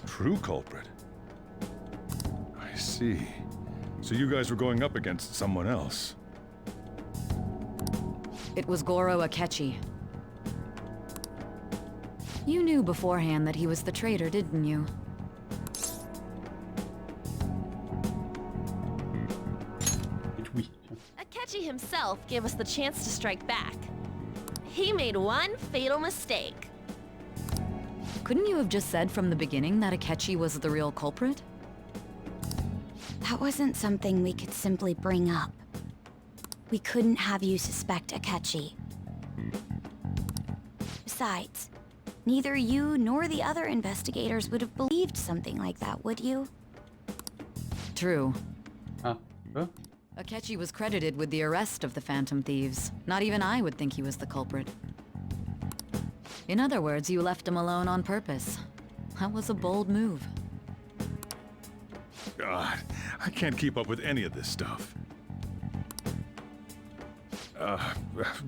True culprit? I see. So you guys were going up against someone else. It was Goro Akechi. You knew beforehand that he was the traitor, didn't you? Oui. Akechi himself gave us the chance to strike back. He made one fatal mistake. Couldn't you have just said from the beginning that Akechi was the real culprit? That wasn't something we could simply bring up. We couldn't have you suspect Akechi. Besides, neither you nor the other investigators would have believed something like that, would you? True. Ah, huh? Akechi was credited with the arrest of the Phantom Thieves. Not even I would think he was the culprit. In other words, you left him alone on purpose. That was a bold move. God, I can't keep up with any of this stuff.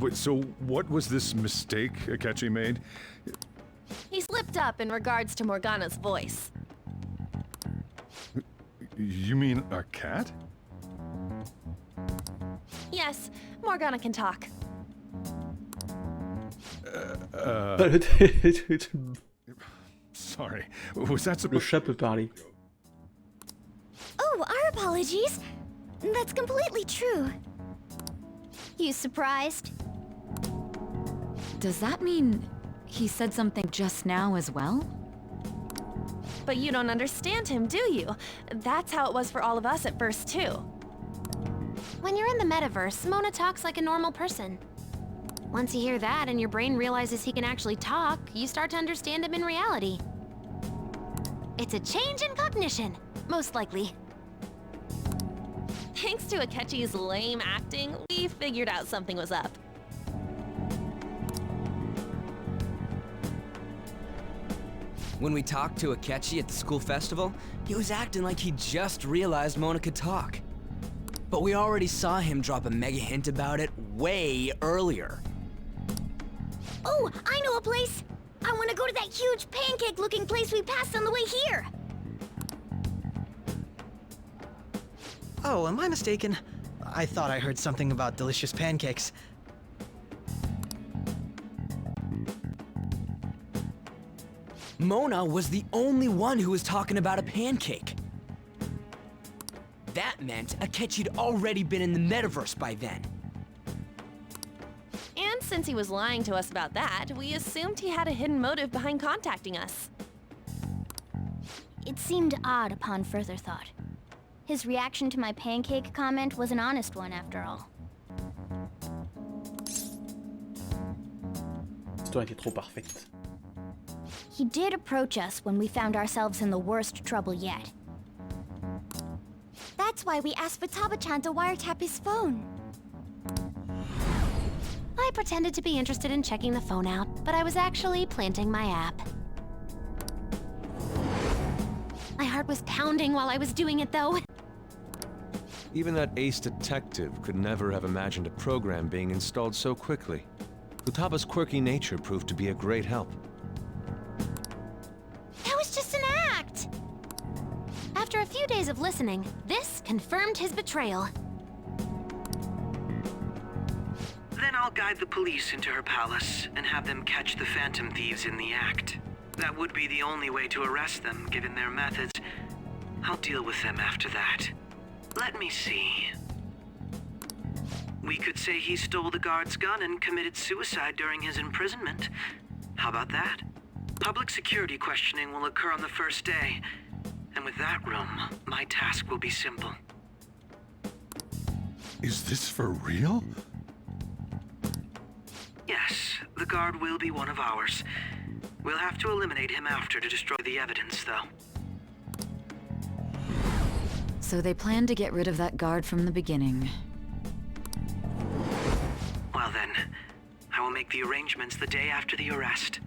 Wait, so what was this mistake Akechi made? He slipped up in regards to Morgana's voice. You mean a cat? Yes, Morgana can talk. Sorry, was that supposed... Le chat peut parler. Oh, our apologies. That's completely true. You surprised? Does that mean he said something just now as well? But you don't understand him, do you? That's how it was for all of us at first, too. When you're in the metaverse, Mona talks like a normal person. Once you hear that and your brain realizes he can actually talk, you start to understand him in reality. It's a change in cognition, most likely. Thanks to Akechi's lame acting, we figured out something was up. When we talked to Akechi at the school festival, he was acting like he just realized Mona could talk. But we already saw him drop a mega hint about it way earlier. Oh, I know a place! I want to go to that huge pancake-looking place we passed on the way here! Oh, am I mistaken? I thought I heard something about delicious pancakes. Mona was the only one who was talking about a pancake. That meant Akechi'd already been in the metaverse by then. And since he was lying to us about that, we assumed he had a hidden motive behind contacting us. It seemed odd upon further thought. His reaction to my pancake comment was an honest one, after all. L'histoire était trop parfaite. He did approach us when we found ourselves in the worst trouble yet. That's why we asked Futaba-chan to wiretap his phone. I pretended to be interested in checking the phone out, but I was actually planting my app. My heart was pounding while I was doing it, though. Even that ace detective could never have imagined a program being installed so quickly. Futaba's quirky nature proved to be a great help. That was just an days of listening, this confirmed his betrayal. Then I'll guide the police into her palace and have them catch the Phantom Thieves in the act. That would be the only way to arrest them, given their methods. I'll deal with them after that. Let me see. We could say he stole the guard's gun and committed suicide during his imprisonment. How about that? Public security questioning will occur on the first day. And with that room, my task will be simple. Is this for real? Yes, the guard will be one of ours. We'll have to eliminate him after to destroy the evidence, though. So they planned to get rid of that guard from the beginning. Well then, I will make the arrangements the day after the arrest.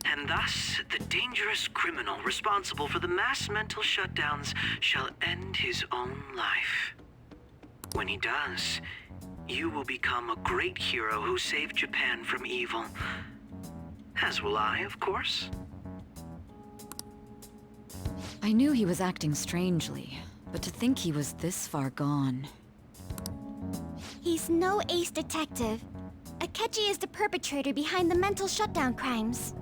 And thus, the dangerous criminal responsible for the mass mental shutdowns shall end his own life. When he does, you will become a great hero who saved Japan from evil. As will I, of course. I knew he was acting strangely, but to think he was this far gone. He's no ace detective. Akechi is the perpetrator behind the mental shutdown crimes.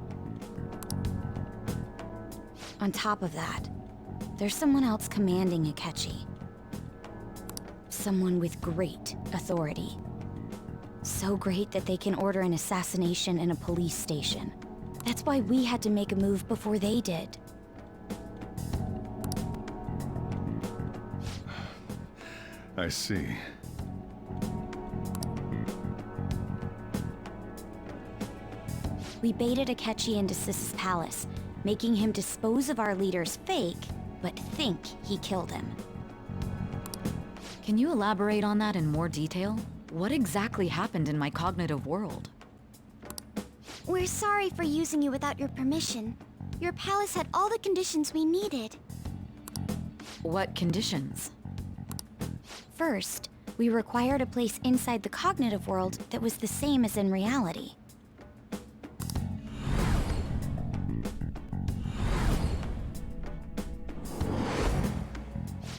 On top of that, there's someone else commanding Akechi. Someone with great authority. So great that they can order an assassination in a police station. That's why we had to make a move before they did. I see. We baited Akechi into Sis's palace, making him dispose of our leader's fake, but think he killed him. Can you elaborate on that in more detail? What exactly happened in my cognitive world? We're sorry for using you without your permission. Your palace had all the conditions we needed. What conditions? First, we required a place inside the cognitive world that was the same as in reality.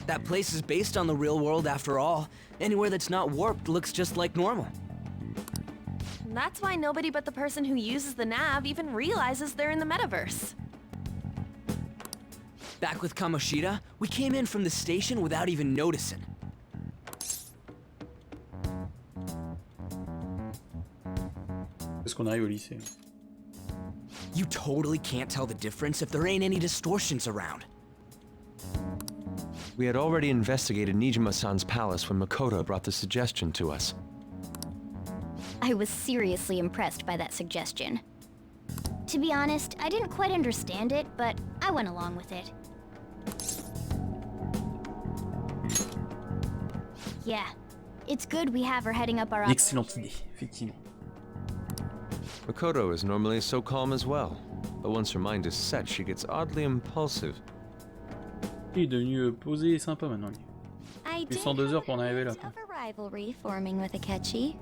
That place is based on the real world after all. Anywhere that's not warped looks just like normal. That's why nobody but the person who uses the nav even realizes they're in the metaverse. Back with Kamoshida, we came in from the station without even noticing. Est-ce qu'on arrive au lycée? You totally can't tell the difference if there ain't any distortions around. We had already investigated Nijima-san's palace when Makoto brought the suggestion to us. I was seriously impressed by that suggestion. To be honest, I didn't quite understand it, but I went along with it. Yeah, it's good we have her heading up our Excellente idée, effectivement. Makoto is normally so calm as well, but once her mind is set, she gets oddly impulsive. Il est devenu posé et sympa maintenant. I Il 102 heures pour en arriver là. Of a rivalry forming with Akechi.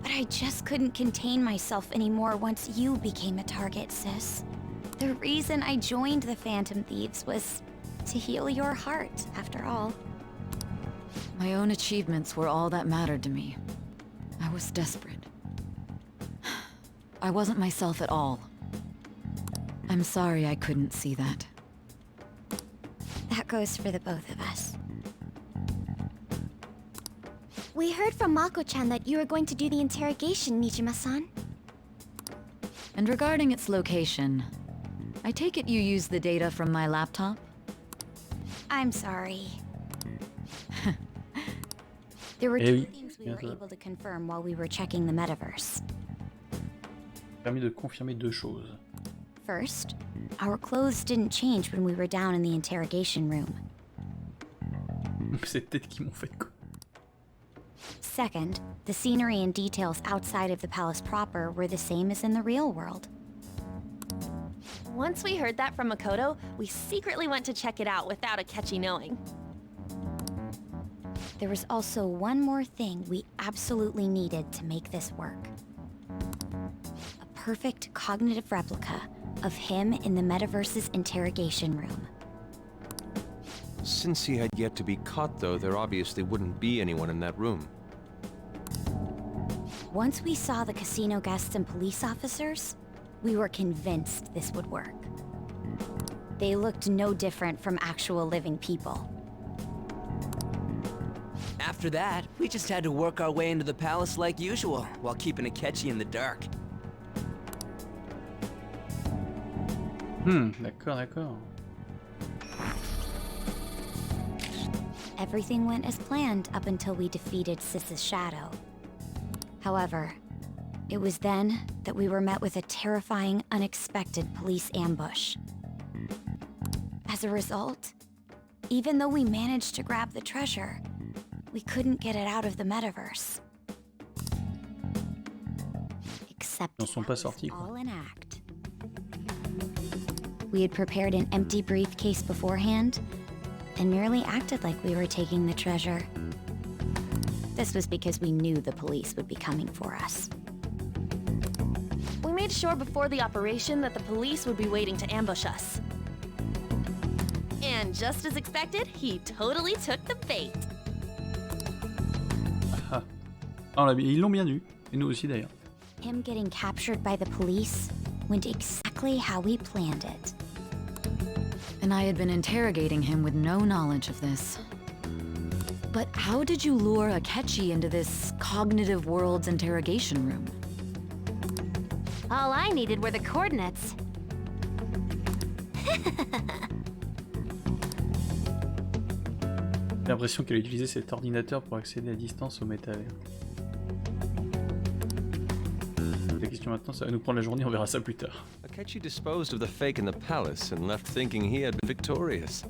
But I just couldn't contain myself anymore once you became a target, sis. The reason I joined the Phantom Thieves was to heal your heart, after all. My own achievements were all that mattered to me. I was desperate. I wasn't myself at all. I'm sorry I couldn't see that. That goes for the both of us. We heard from Mako-chan that you were going to do the interrogation, Nijima-san. And regarding its location, I take it you used the data from my laptop? I'm sorry. There were two things we were able to confirm while we were checking the metaverse. Permis de confirmer deux choses. First, our clothes didn't change when we were down in the interrogation room. C'est peut-être qu'ils m'ont fait quoi. Second, the scenery and details outside of the palace proper were the same as in the real world. Once we heard that from Makoto, we secretly went to check it out without Akechi knowing. There was also one more thing we absolutely needed to make this work. A perfect cognitive replica of him in the metaverse's interrogation room. Since he had yet to be caught, though, there obviously wouldn't be anyone in that room. Once we saw the casino guests and police officers, we were convinced this would work. They looked no different from actual living people. After that, we just had to work our way into the palace like usual, while keeping Akechi in the dark. D'accord, d'accord. Everything went as planned up until we defeated Sis's shadow. However, it was then that we were met with a terrifying, unexpected police ambush. As a result, even though we managed to grab the treasure, we couldn't get it out of the metaverse. Except Ils sont pas sortis, all an act. We had prepared an empty briefcase beforehand and merely acted like we were taking the treasure. This was because we knew the police would be coming for us. We made sure before the operation that the police would be waiting to ambush us. And just as expected, he totally took the bait. Ah, ils l'ont bien eu, et nous aussi d'ailleurs. Him getting captured by the police went exactly how we planned it. And I had been interrogating him with no knowledge of this. But how did you lure Akechi into this cognitive world's interrogation room? All I needed were the coordinates. J'ai l'impression qu'elle a utilisé cet ordinateur pour accéder à distance au métavers. La question maintenant, ça va nous prendre la journée, on verra ça plus tard. Akechi disposed of the fake in the palace and left thinking he had been victorious.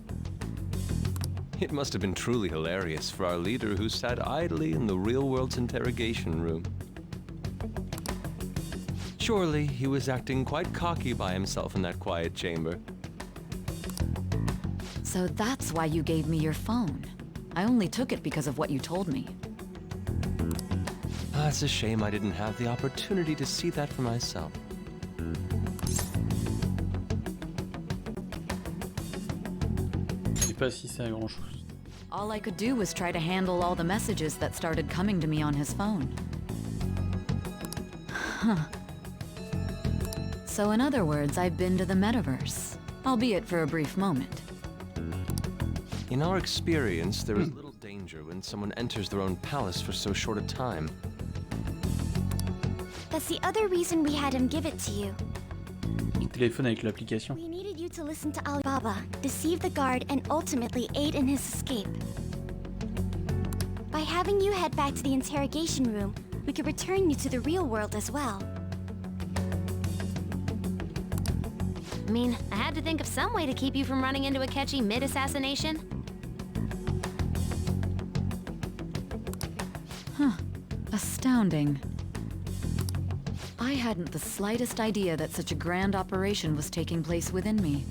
It must have been truly hilarious for our leader who sat idly in the real world's interrogation room. Surely he was acting quite cocky by himself in that quiet chamber. So that's why you gave me your phone. I only took it because of what you told me. Ah, it's a shame I didn't have the opportunity to see that for myself. Je sais pas si ça a grand chose. All I could do was try to handle all the messages that started coming to me on his phone. Huh. So in other words, I've been to the metaverse, albeit for a brief moment. In our experience, there is little danger when someone enters their own palace for so short a time. That's the other reason we had him give it to you. Il téléphone avec l'application. We needed you to listen to Alibaba, deceive the guard, and ultimately aid in his escape. By having you head back to the interrogation room, we could return you to the real world as well. I mean, I had to think of some way to keep you from running into Akechi mid-assassination. Huh. Astounding. I hadn't the slightest idea that such a grand operation was taking place within me.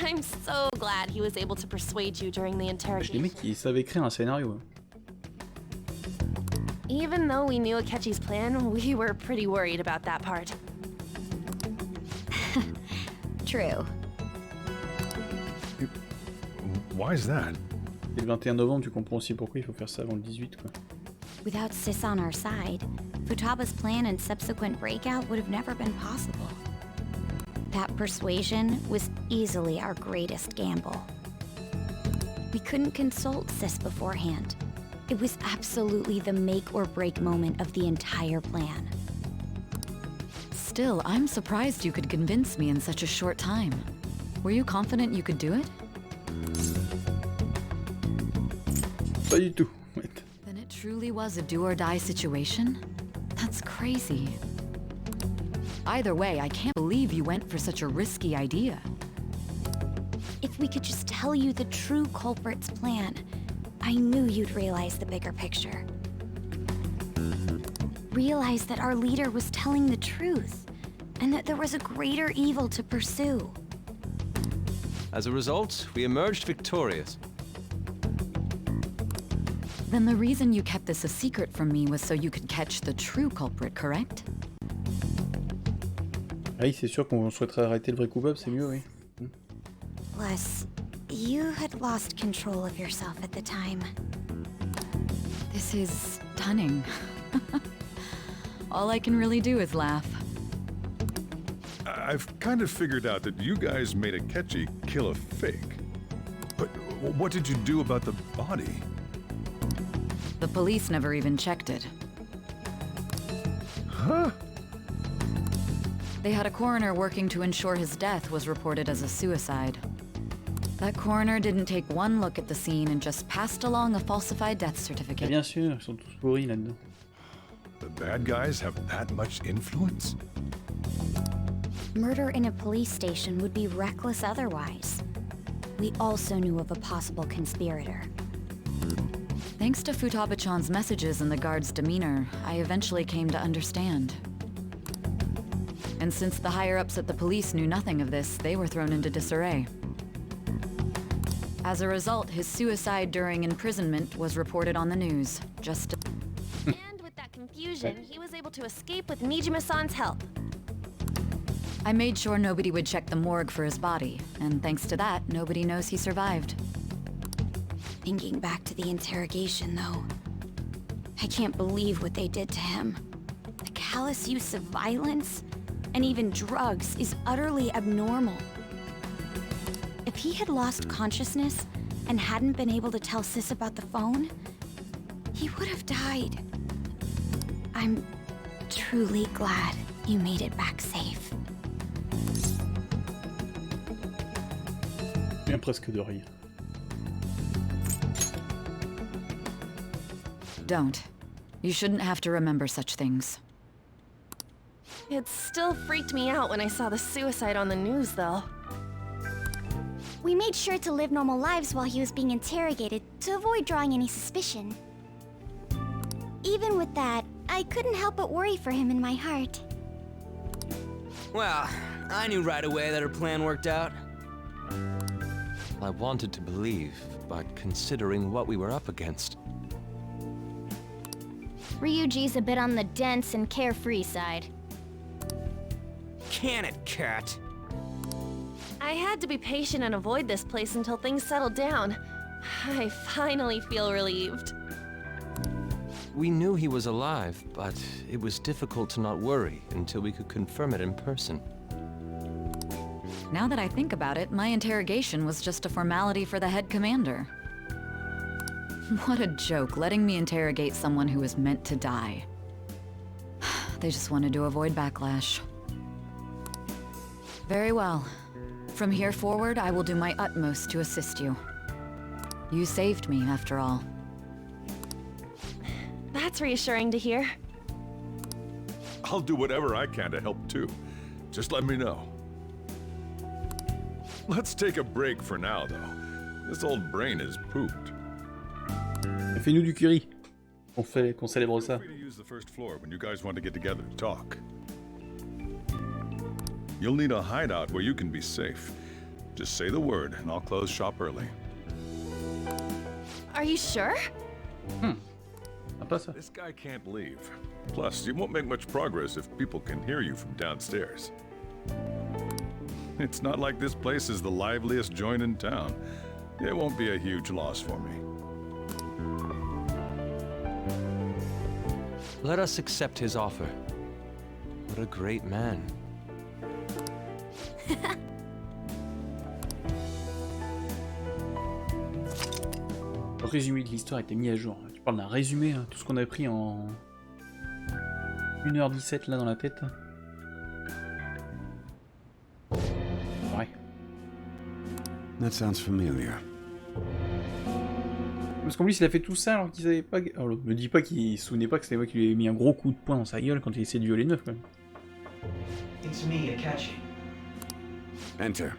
I'm so glad he was able to persuade you during the Les interrogation. mecs, ils savaient écrire un scénario. Even though we knew Akechi's plan, we were pretty worried about that part. True. Why is that? Et le 21 novembre, tu comprends aussi pourquoi il faut faire ça avant le 18, quoi. Without Sis on our side, Futaba's plan and subsequent breakout would have never been possible. That persuasion was easily our greatest gamble. We couldn't consult Sis beforehand. It was absolutely the make or break moment of the entire plan. Still, I'm surprised you could convince me in such a short time. Were you confident you could do it? Pas du tout. Then it truly was a do-or-die situation? That's crazy. Either way, I can't believe you went for such a risky idea. If we could just tell you the true culprit's plan, I knew you'd realize the bigger picture. Realize that our leader was telling the truth, and that there was a greater evil to pursue. As a result, we emerged victorious. Then the reason you kept this a secret from me was so you could catch the true culprit, correct? Ah oui, c'est sûr qu'on souhaiterait arrêter le vrai coupable, c'est mieux, oui. Plus, You had lost control of yourself at the time. This is stunning. All I can really do is laugh. I've kind of figured out that you guys made Akechi kill a fake. But what did you do about the body? The police never even checked it. Huh? They had a coroner working to ensure his death was reported as a suicide. That coroner didn't take one look at the scene and just passed along a falsified death certificate. Bien sûr, ils sont tous pourris là-dedans. The bad guys have that much influence? Murder in a police station would be reckless otherwise. We also knew of a possible conspirator. Thanks to Futaba-chan's messages and the guard's demeanor, I eventually came to understand. And since the higher-ups at the police knew nothing of this, they were thrown into disarray. As a result, his suicide during imprisonment was reported on the news, just And with that confusion, he was able to escape with Nijima-san's help. I made sure nobody would check the morgue for his body, and thanks to that, nobody knows he survived. Thinking back to the interrogation, though, I can't believe what they did to him. The callous use of violence, and even drugs, is utterly abnormal. If he had lost consciousness and hadn't been able to tell Sis about the phone, he would have died. I'm truly glad you made it back safe. Bien presque de rire. Don't. You shouldn't have to remember such things. It still freaked me out when I saw the suicide on the news, though. We made sure to live normal lives while he was being interrogated to avoid drawing any suspicion. Even with that, I couldn't help but worry for him in my heart. Well, I knew right away that her plan worked out. I wanted to believe, but considering what we were up against. Ryuji's a bit on the dense and carefree side. Can it, Cat? I had to be patient and avoid this place until things settled down. I finally feel relieved. We knew he was alive, but it was difficult to not worry until we could confirm it in person. Now that I think about it, my interrogation was just a formality for the head commander. What a joke, letting me interrogate someone who was meant to die. They just wanted to avoid backlash. Very well. From here forward, I will do my utmost to assist you. You saved me, after all. That's reassuring to hear. I'll do whatever I can to help too. Just let me know. Let's take a break for now, though. This old brain is pooped. Fais-nous du curry. Qu'on célèbre ça. Feel free to use the first floor when you guys want to get together to talk. You'll need a hideout where you can be safe. Just say the word, and I'll close shop early. Are you sure? This guy can't leave. Plus, you won't make much progress if people can hear you from downstairs. It's not like this place is the liveliest joint in town. It won't be a huge loss for me. Let us accept his offer. What a great man. Le résumé de l'histoire était mis à jour. Tu parles d'un résumé, hein, tout ce qu'on a pris en 1h17 là dans la tête. Ouais. That sounds familiar. Parce qu'en plus il a fait tout ça alors qu'il savait pas... Alors, me dis pas qu'il se souvenait pas que c'était moi qui lui ai mis un gros coup de poing dans sa gueule quand il essayait de violer neuf quand même. It's me, Akechi. Enter.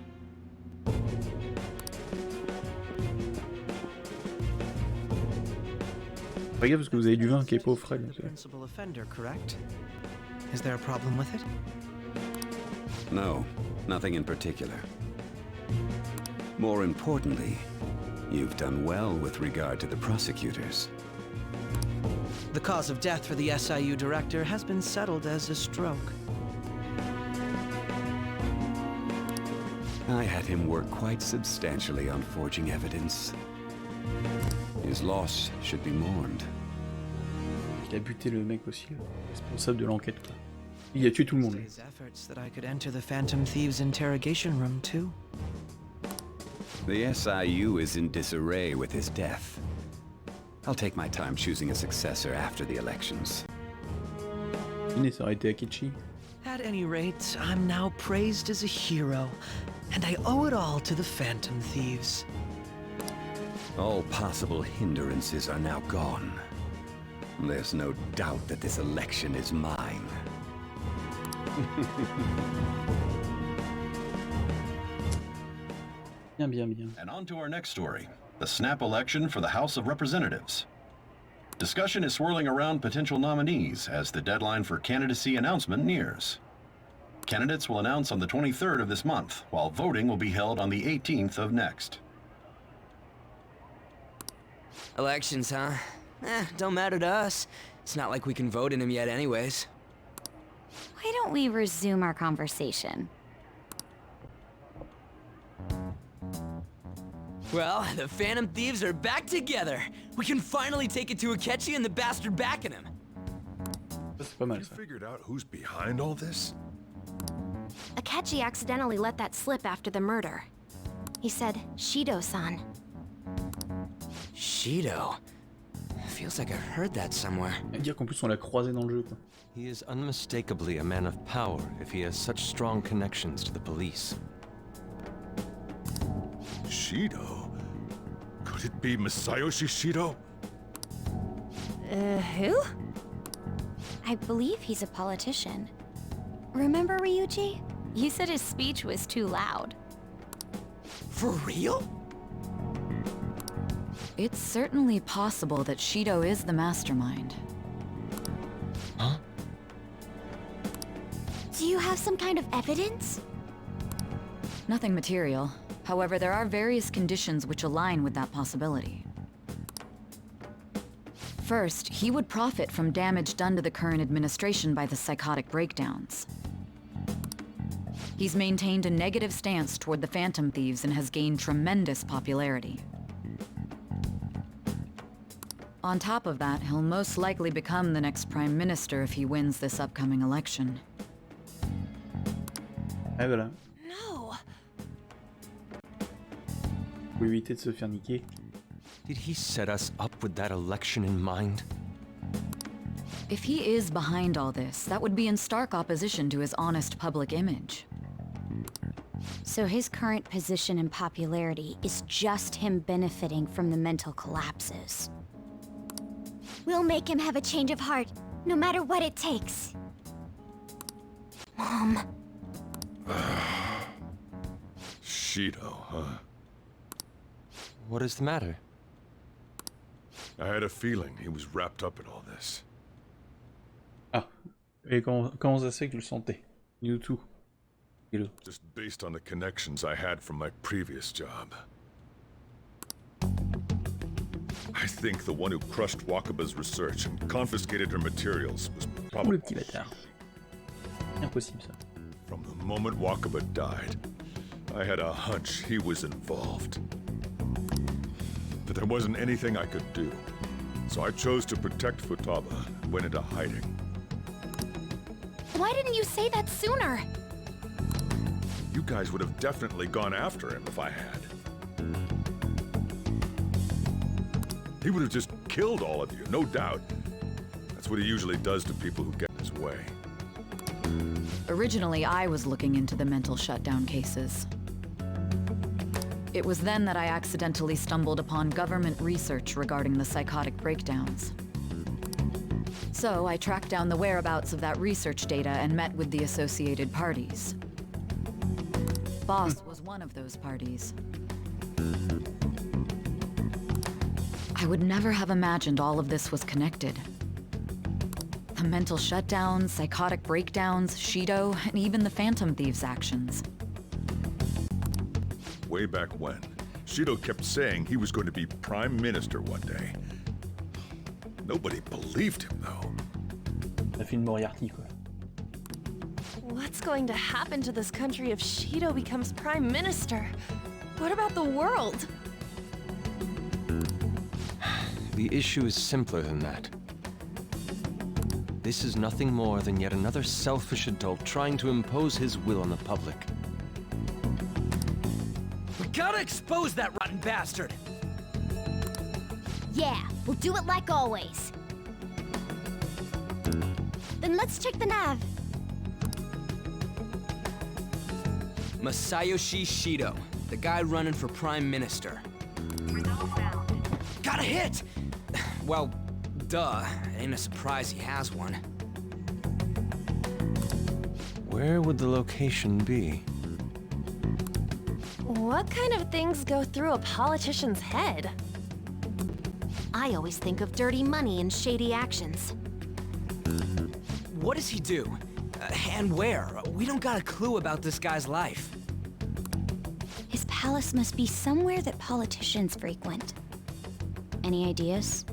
Pas grave parce que vous avez du vin qui est pas au frais. Donc, Principal offender, correct? Is there a problem with it? No, nothing in particular. More importantly, you've done well with regard to the prosecutors. The cause of death for the SIU director has been settled as a stroke. I had him work quite substantially on forging evidence. His loss should be mourned. Il a buté le mec aussi, le responsable de l'enquête, quoi. Il a tué tout le monde. His efforts that I could enter the Phantom Thieves' interrogation room too. The SIU is in disarray with his death. I'll take my time choosing a successor after the elections. Ça aurait été Akechi. At any rate, I'm now praised as a hero, and I owe it all to the Phantom Thieves. All possible hindrances are now gone. There's no doubt that this election is mine. Bien. And on to our next story, the snap election for the House of Representatives. Discussion is swirling around potential nominees as the deadline for candidacy announcement nears. Candidates will announce on the 23rd of this month, while voting will be held on the 18th of next. Elections, huh? Don't matter to us. It's not like we can vote in them yet anyways. Why don't we resume our conversation? Well, the Phantom Thieves are back together. We can finally take it to Akechi and the bastard backing him. You figured out who's behind all this? Akechi accidentally let that slip after the murder. He said, Shido-san. Shido? Feels like I've heard that somewhere. Dire qu'en plus on l'a croisé dans le jeu, quoi. He is unmistakably a man of power if he has such strong connections to the police. Shido? Could it be Masayoshi Shido? Who? I believe he's a politician. Remember, Ryuji? You said his speech was too loud. For real? It's certainly possible that Shido is the mastermind. Huh? Do you have some kind of evidence? Nothing material. However, there are various conditions which align with that possibility. First, he would profit from damage done to the current administration by the psychotic breakdowns. He's maintained a negative stance toward the Phantom Thieves and has gained tremendous popularity. On top of that, he'll most likely become the next Prime Minister if he wins this upcoming election. Et voilà. No. Pour éviter de se faire niquer. Did he set us up with that election in mind? If he is behind all this, that would be in stark opposition to his honest public image. So his current position and popularity is just him benefiting from the mental collapses. We'll make him have a change of heart, no matter what it takes. Mom. Shido, huh? What is the matter? I had a feeling he was wrapped up in all this. Ah, et comment ça se fait que je le sentais? Du tout. Just based on the connections I had from my previous job. I think the one who crushed Wakaba's research and confiscated her materials was probably... Le petit bâtard. Impossible ça. From the moment Wakaba died, I had a hunch he was involved. But there wasn't anything I could do. So I chose to protect Futaba and went into hiding. Why didn't you say that sooner? You guys would have definitely gone after him if I had. He would have just killed all of you, no doubt. That's what he usually does to people who get in his way. Originally, I was looking into the mental shutdown cases. It was then that I accidentally stumbled upon government research regarding the psychotic breakdowns. So I tracked down the whereabouts of that research data and met with the associated parties. Boss was one of those parties. I would never have imagined all of this was connected. The mental shutdowns, psychotic breakdowns, Shido, and even the Phantom Thieves' actions. Way back when, Shido kept saying he was going to be Prime Minister one day. Nobody believed him, though. Ça fait une Moriarty, quoi. What's going to happen to this country if Shido becomes prime minister? What about the world? The issue is simpler than that. This is nothing more than yet another selfish adult trying to impose his will on the public. We gotta expose that rotten bastard! Yeah, we'll do it like always. Then let's check the nav. Masayoshi Shido, the guy running for prime minister. Got a hit! Well, duh. Ain't a surprise he has one. Where would the location be? What kind of things go through a politician's head? I always think of dirty money and shady actions. What does he do? And where? We don't got a clue about this guy's life. His palace must be somewhere that politicians frequent. Any ideas?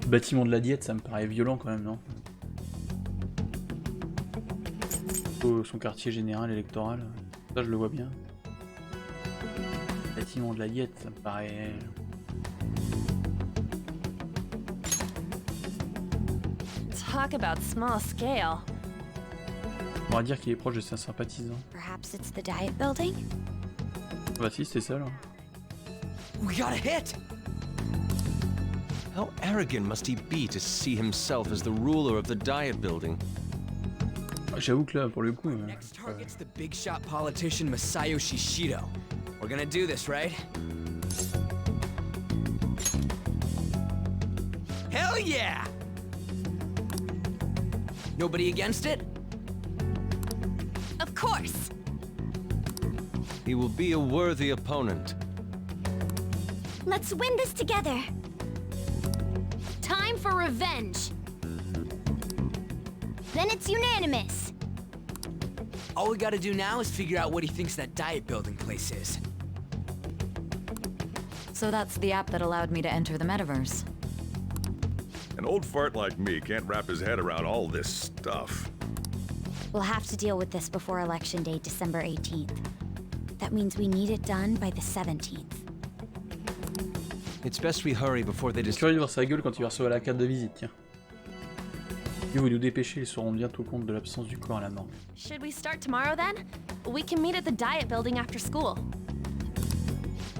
Bâtiment de la diète, ça me paraît violent quand même, non? Son quartier général électoral, ça je le vois bien. Bâtiment de la diète, ça me paraît... Talk about small scale. On va dire qu'il est proche de ses sympathisants. Perhaps it's the Diet Building? Bah si, c'était ça là. We got a hit! How arrogant must he be to see himself as the ruler of the Diet Building? J'avoue que là, pour le coup... Next target's the big shot politician Masayoshi Shido. We're gonna do this, right? Hell yeah! Nobody against it? Of course! He will be a worthy opponent. Let's win this together. Time for revenge! Then it's unanimous. All we gotta do now is figure out what he thinks that Diet Building place is. So that's the app that allowed me to enter the metaverse. An old fart like me can't wrap his head around all this stuff. We'll have to deal with this before Election Day, December 18th. That means we need it done by the 17th. It's best we hurry before they Je suis curieux de voir sa gueule quand il va recevoir la carte de visite, tiens. Si vous nous dépêchez, ils se rendent bientôt compte de l'absence du corps à la morgue. Should we start tomorrow then? We can meet at the Diet Building after school.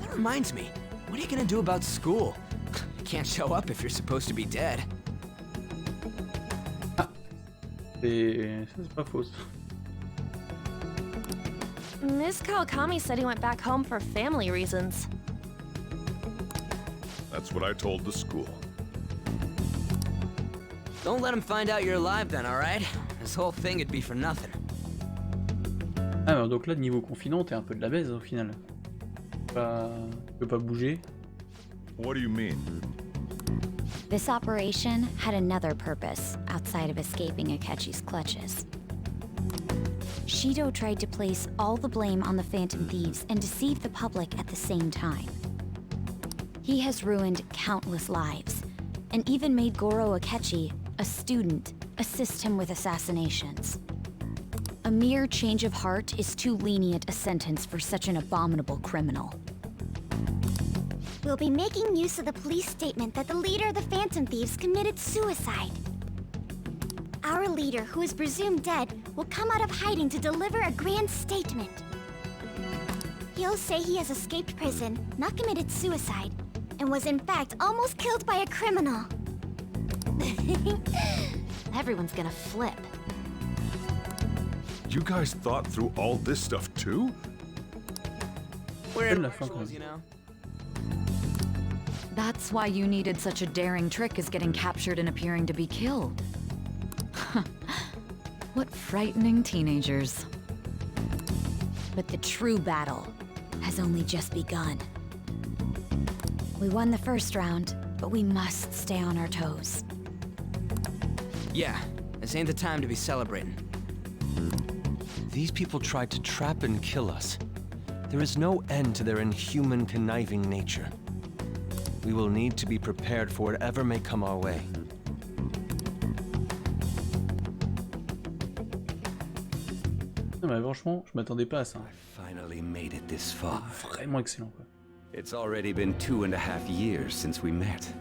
That reminds me, what are you gonna do about school? You can't show up if you're supposed to be dead. Ah, c'est pas faux. Miss Kawakami said he went back home for family reasons. That's what I told the school. Don't let him find out you're alive then, alright? This whole thing would be for nothing. Ah, alors donc là, niveau confinement, t'es un peu de la baise au final. Tu peux pas bouger. What do you mean? This operation had another purpose outside of escaping Akechi's clutches. Shido tried to place all the blame on the Phantom Thieves and deceive the public at the same time. He has ruined countless lives, and even made Goro Akechi, a student, assist him with assassinations. A mere change of heart is too lenient a sentence for such an abominable criminal. We'll be making use of the police statement that the leader of the Phantom Thieves committed suicide. Our leader, who is presumed dead, will come out of hiding to deliver a grand statement. He'll say he has escaped prison, not committed suicide, and was in fact almost killed by a criminal. Everyone's gonna flip. You guys thought through all this stuff too? We're in rituals, you know? That's why you needed such a daring trick as getting captured and appearing to be killed. What frightening teenagers. But the true battle has only just begun. We won the first round, but we must stay on our toes. Yeah, this ain't the time to be celebrating. These people tried to trap and kill us. There is no end to their inhuman, conniving nature. We will need to be prepared for whatever may come our way. Non mais franchement, je m'attendais pas à ça. Finally made it this far. Vraiment excellent quoi. It's already been 2.5 years since we met.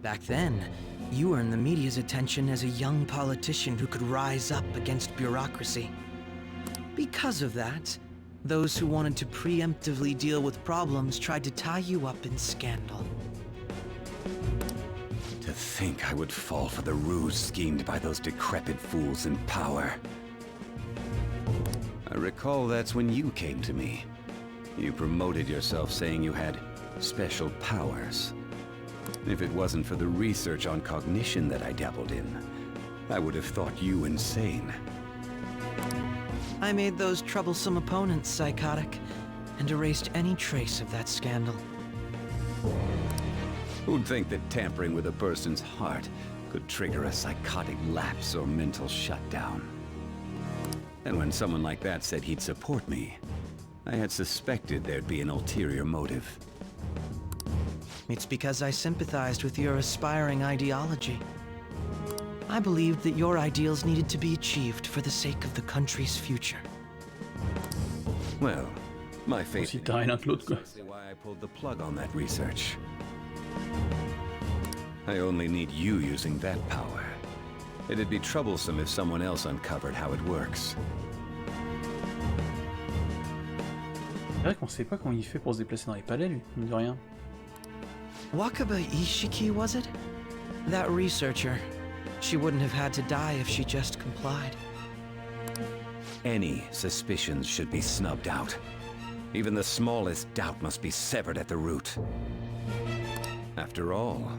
Back then, you earned the media's attention as a young politician who could rise up against bureaucracy. Because of that, those who wanted to preemptively deal with problems tried to tie you up in scandal. To think I would fall for the ruse schemed by those decrepit fools in power. I recall that's when you came to me. You promoted yourself saying you had special powers. If it wasn't for the research on cognition that I dabbled in, I would have thought you insane. I made those troublesome opponents psychotic, and erased any trace of that scandal. Who'd think that tampering with a person's heart could trigger a psychotic lapse or mental shutdown? And when someone like that said he'd support me, I had suspected there'd be an ulterior motive. It's because I sympathized with your aspiring ideology. I believed that your ideals needed to be achieved for the sake of the country's future. Well, my faith Si t'as rien que l'autre quoi. is why I pulled the plug on that research. I only need you using that power. It'd be troublesome if someone else uncovered how it works. C'est vrai qu'on sait pas comment il fait pour se déplacer dans les palais lui, mine de rien. Wakaba Ishiki, was it? That researcher. She wouldn't have had to die if she just complied. Any suspicions should be snubbed out. Even the smallest doubt must be severed at the root. After all,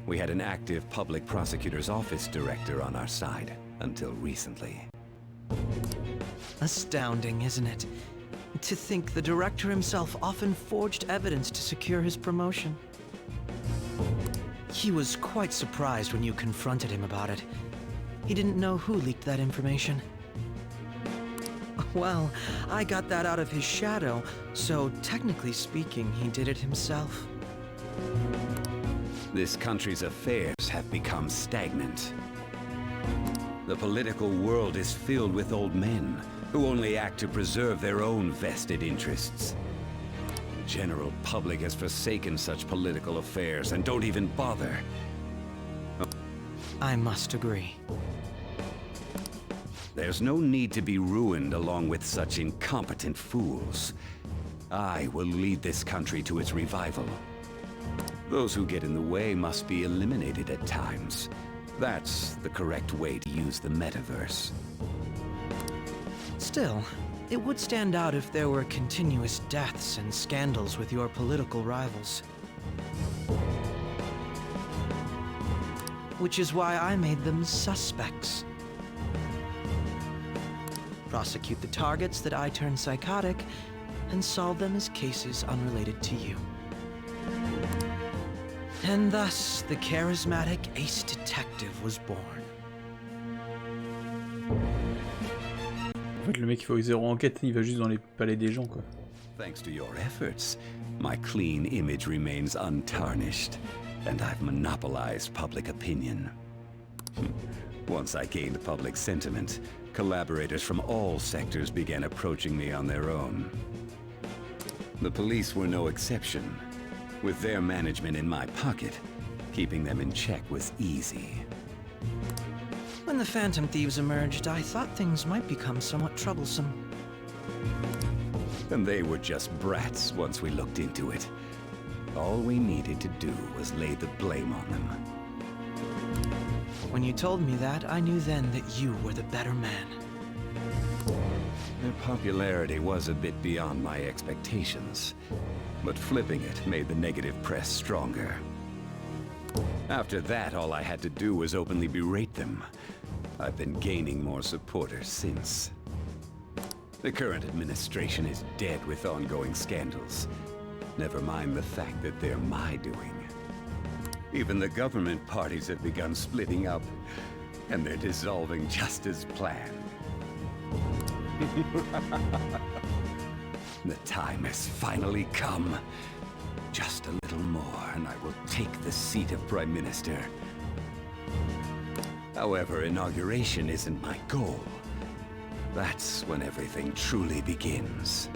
we had an active public prosecutor's office director on our side until recently. Astounding, isn't it? To think the director himself often forged evidence to secure his promotion. He was quite surprised when you confronted him about it. He didn't know who leaked that information. Well, I got that out of his shadow, so technically speaking, he did it himself. This country's affairs have become stagnant. The political world is filled with old men who only act to preserve their own vested interests. The general public has forsaken such political affairs and don't even bother. I must agree. There's no need to be ruined along with such incompetent fools. I will lead this country to its revival. Those who get in the way must be eliminated at times. That's the correct way to use the metaverse. Still, it would stand out if there were continuous deaths and scandals with your political rivals. Which is why I made them suspects. Prosecute the targets that I turn psychotic, and solve them as cases unrelated to you. And thus, the charismatic ace detective was born. En fait, le mec il faut zéro enquête, il va juste dans les palais des gens quoi. Thanks to your efforts, my clean image remains untarnished, and I've monopolized public opinion. Once I gained public sentiment, collaborators from all sectors began approaching me on their own. The police were no exception. With their management in my pocket, keeping them in check was easy. When the Phantom Thieves emerged, I thought things might become somewhat troublesome. And they were just brats once we looked into it. All we needed to do was lay the blame on them. When you told me that, I knew then that you were the better man. Their popularity was a bit beyond my expectations, but flipping it made the negative press stronger. After that, all I had to do was openly berate them. I've been gaining more supporters since. The current administration is dead with ongoing scandals. Never mind the fact that they're my doing. Even the government parties have begun splitting up, and they're dissolving just as planned. The time has finally come. Just a little more, and I will take the seat of Prime Minister. However, inauguration isn't my goal. That's when everything truly begins.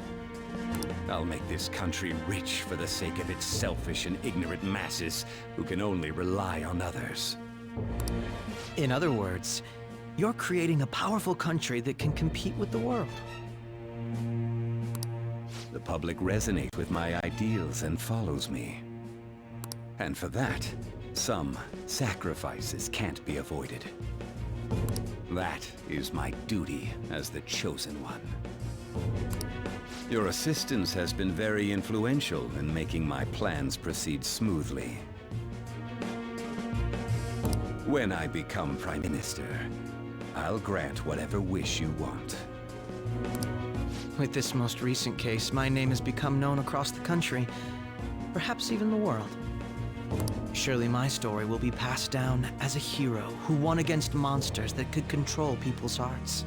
I'll make this country rich for the sake of its selfish and ignorant masses who can only rely on others. In other words, you're creating a powerful country that can compete with the world. The public resonates with my ideals and follows me. And for that, some sacrifices can't be avoided. That is my duty as the chosen one. Your assistance has been very influential in making my plans proceed smoothly. When I become Prime Minister, I'll grant whatever wish you want. With this most recent case, my name has become known across the country, perhaps even the world. Surely my story will be passed down as a hero who won against monsters that could control people's hearts.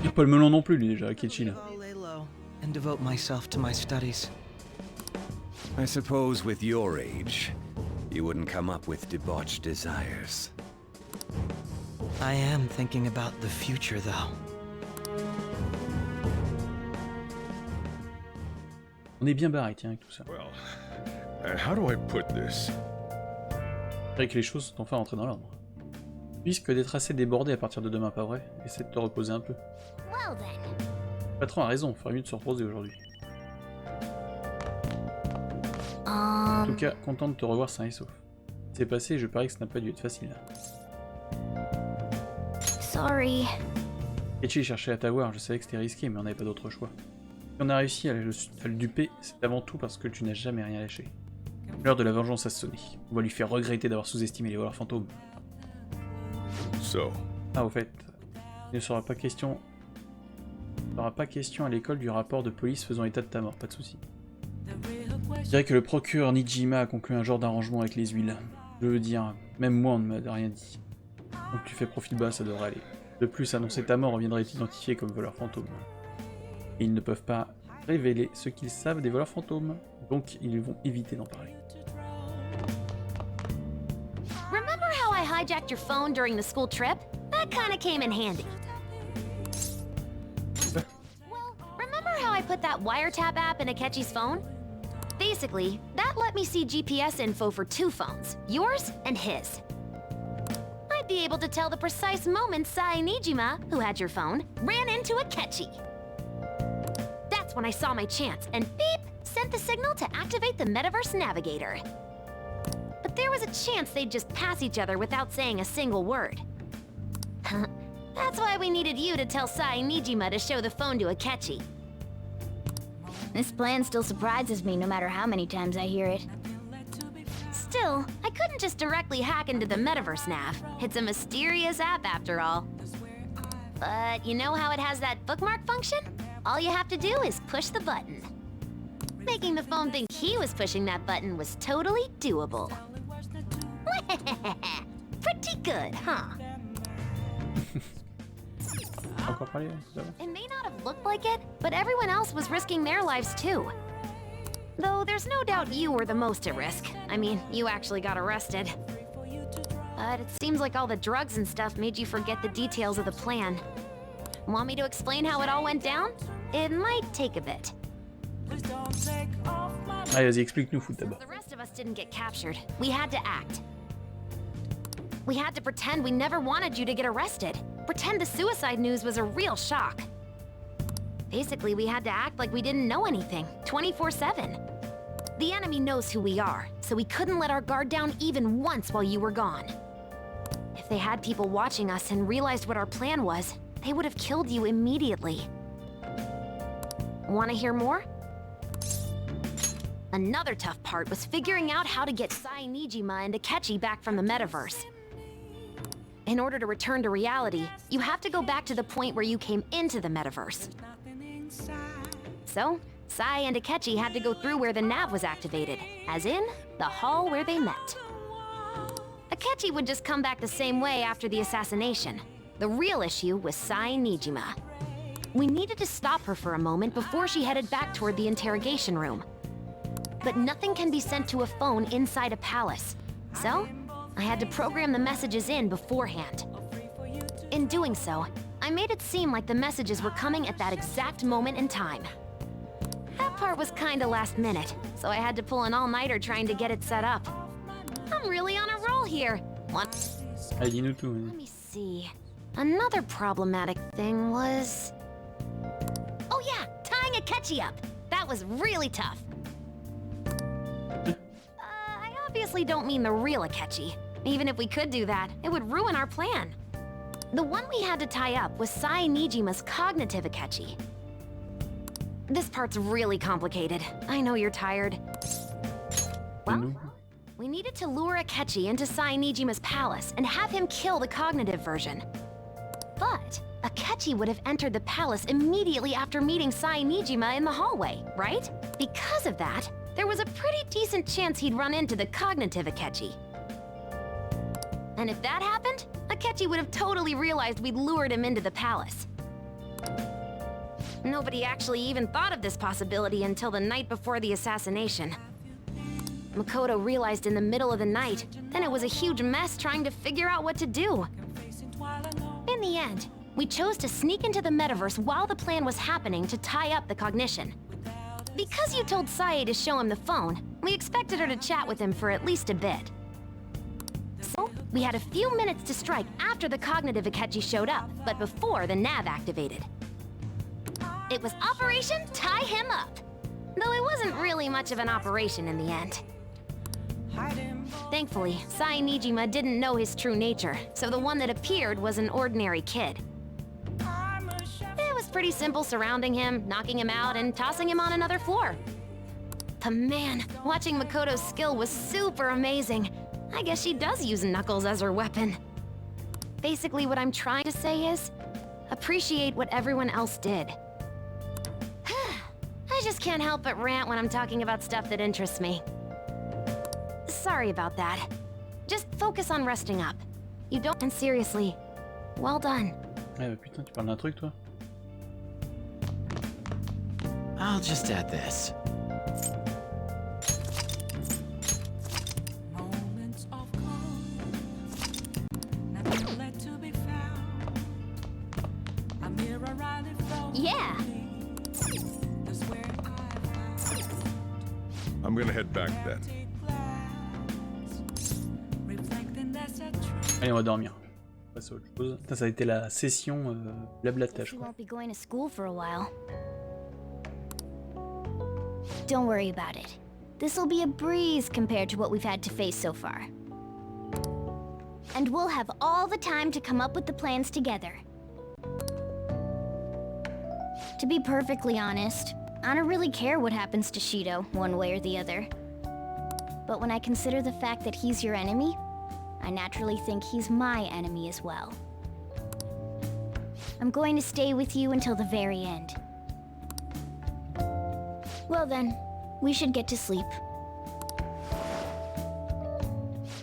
Il a pas le melon non plus, lui, déjà, Akechi, là. I'll lay low and devote myself to my studies. I suppose with your age, you wouldn't come up with debauched desires. I am thinking about the future, though. On est bien barré, tiens, avec tout ça. Well, how do I put this? C'est vrai que les choses sont enfin entrées dans l'ordre. Puisque des tracés débordés à partir de demain, pas vrai? Essaie de te reposer un peu. Le patron a raison, il ferait mieux de se reposer aujourd'hui. En tout cas, content de te revoir sain et sauf. C'est passé, je parie que ça n'a pas dû être facile. Sorry. Ketchi cherchait à t'avoir, je savais que c'était risqué, mais on n'avait pas d'autre choix. Si on a réussi à le duper, c'est avant tout parce que tu n'as jamais rien lâché. L'heure de la vengeance a sonné. On va lui faire regretter d'avoir sous-estimé les voleurs fantômes. Ah, au fait, il ne sera pas question à l'école du rapport de police faisant état de ta mort, pas de soucis. Je dirais que le procureur Nijima a conclu un genre d'arrangement avec les huiles. Je veux dire, même moi on ne m'a rien dit. Donc tu fais profil bas, ça devrait aller. De plus, annoncer ta mort reviendrait t'identifier comme voleur fantôme. Et ils ne peuvent pas révéler ce qu'ils savent des voleurs fantômes, donc ils vont éviter d'en parler. Remember how I hijacked your phone during the school trip? That kinda came in handy. Well, remember how I put that wiretap app in Akechi's phone? Basically, that let me see GPS info for two phones, yours and his. I'd be able to tell the precise moment Sai Nijima, who had your phone, ran into Akechi. That's when I saw my chance, and beep, sent the signal to activate the Metaverse Navigator. But there was a chance they'd just pass each other without saying a single word. That's why we needed you to tell Sai Nijima to show the phone to Akechi. This plan still surprises me no matter how many times I hear it. Still, I couldn't just directly hack into the Metaverse Nav. It's a mysterious app after all. But you know how it has that bookmark function? All you have to do is push the button. Making the phone think he was pushing that button was totally doable. Pretty good, huh? It may not have looked like it, but everyone else was risking their lives too. Though there's no doubt you were the most at risk. I mean, you actually got arrested. But it seems like all the drugs and stuff made you forget the details of the plan. Want me to explain how it all went down? It might take a bit. Allez, vas-y, explique-nous, foot d'abord. The rest of us didn't get captured. We had to act. We had to pretend we never wanted you to get arrested. Pretend the suicide news was a real shock. Basically, we had to act like we didn't know anything, 24/7. The enemy knows who we are, so we couldn't let our guard down even once while you were gone. If they had people watching us and realized what our plan was, they would have killed you immediately. Want to hear more? Another tough part was figuring out how to get Sai Nijima and Akechi back from the metaverse. In order to return to reality, you have to go back to the point where you came into the metaverse. So, Sai and Akechi had to go through where the nav was activated, as in, the hall where they met. Akechi would just come back the same way after the assassination. The real issue was Sai Nijima. We needed to stop her for a moment before she headed back toward the interrogation room. But nothing can be sent to a phone inside a palace. So, I had to program the messages in beforehand. In doing so, I made it seem like the messages were coming at that exact moment in time. That part was kinda last minute, so I had to pull an all-nighter trying to get it set up. I'm really on a roll here. Let me see. Another problematic thing was... Oh yeah, tying Akechi up. That was really tough. I obviously don't mean the real Akechi. Even if we could do that, it would ruin our plan. The one we had to tie up was Sai Nijima's cognitive Akechi. This part's really complicated. I know you're tired. Well, we needed to lure Akechi into Sai Nijima's palace and have him kill the cognitive version. But Akechi would have entered the palace immediately after meeting Sai Nijima in the hallway, right? Because of that, there was a pretty decent chance he'd run into the cognitive Akechi. And if that happened, Akechi would have totally realized we'd lured him into the palace. Nobody actually even thought of this possibility until the night before the assassination. Makoto realized in the middle of the night, then it was a huge mess trying to figure out what to do. In the end, we chose to sneak into the metaverse while the plan was happening to tie up the cognition. Because you told Sae to show him the phone, we expected her to chat with him for at least a bit. So, we had a few minutes to strike after the cognitive Akechi showed up, but before the nav activated. It was Operation Tie Him Up, though it wasn't really much of an operation in the end. Thankfully, Sai Nijima didn't know his true nature, so the one that appeared was an ordinary kid. It was pretty simple surrounding him, knocking him out, and tossing him on another floor. But man, watching Makoto's skill was super amazing. I guess she does use knuckles as her weapon. Basically, what I'm trying to say is, appreciate what everyone else did. I just can't help but rant when I'm talking about stuff that interests me. Sorry about that. Just focus on resting up. You don't... And seriously, well done. Eh bah putain, tu parles d'un truc, toi? I'll just add this. Yeah. I'm gonna head back then. Allez, on va dormir. On passe à autre chose. Putain, ça a été la session blablatage, quoi. Won't be going to school for a while. Don't worry about it. This'll be a breeze compared to what we've had to face so far. And we'll have all the time to come up with the plans together. To be perfectly honest, I don't really care what happens to Shido, one way or the other. But when I consider the fact that he's your enemy, I naturally think he's my enemy as well. I'm going to stay with you until the very end. Well then, we should get to sleep.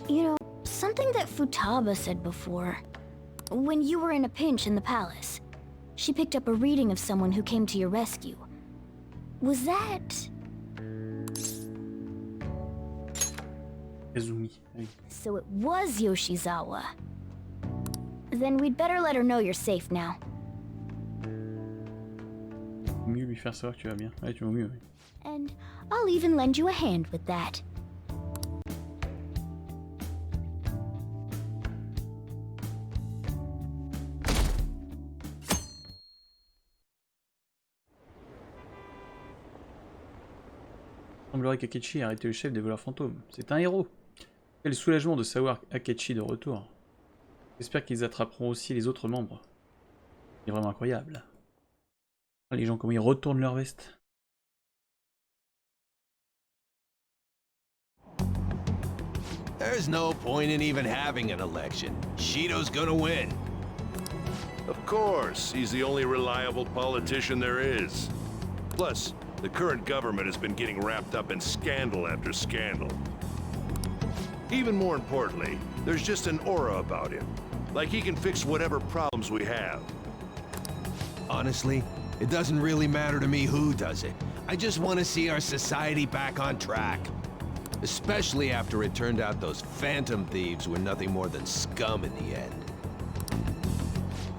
You know, something that Futaba said before. When you were in a pinch in the palace, she picked up a reading of someone who came to your rescue. Was that... Izumi. So it was Yoshizawa. Then we'd better let her know you're safe now. Mieux lui faire savoir que tu vas bien. Ouais, tu vas mieux, oui. And I'll even lend you a hand with that. Il semblerait qu'Akechi ait arrêté le chef des voleurs fantômes. C'est un héros. Quel soulagement de savoir Akechi de retour. J'espère qu'ils attraperont aussi les autres membres. C'est vraiment incroyable. Les gens, comment ils retournent leur veste. There's no point in even having an election. Shido's gonna win. Of course, he's the only reliable politician there is. Plus, the current government has been getting wrapped up in scandal after scandal. Even more importantly, there's just an aura about him. Like he can fix whatever problems we have. Honestly, It doesn't really matter to me who does it. I just want to see our society back on track. Especially after it turned out those phantom thieves were nothing more than scum in the end.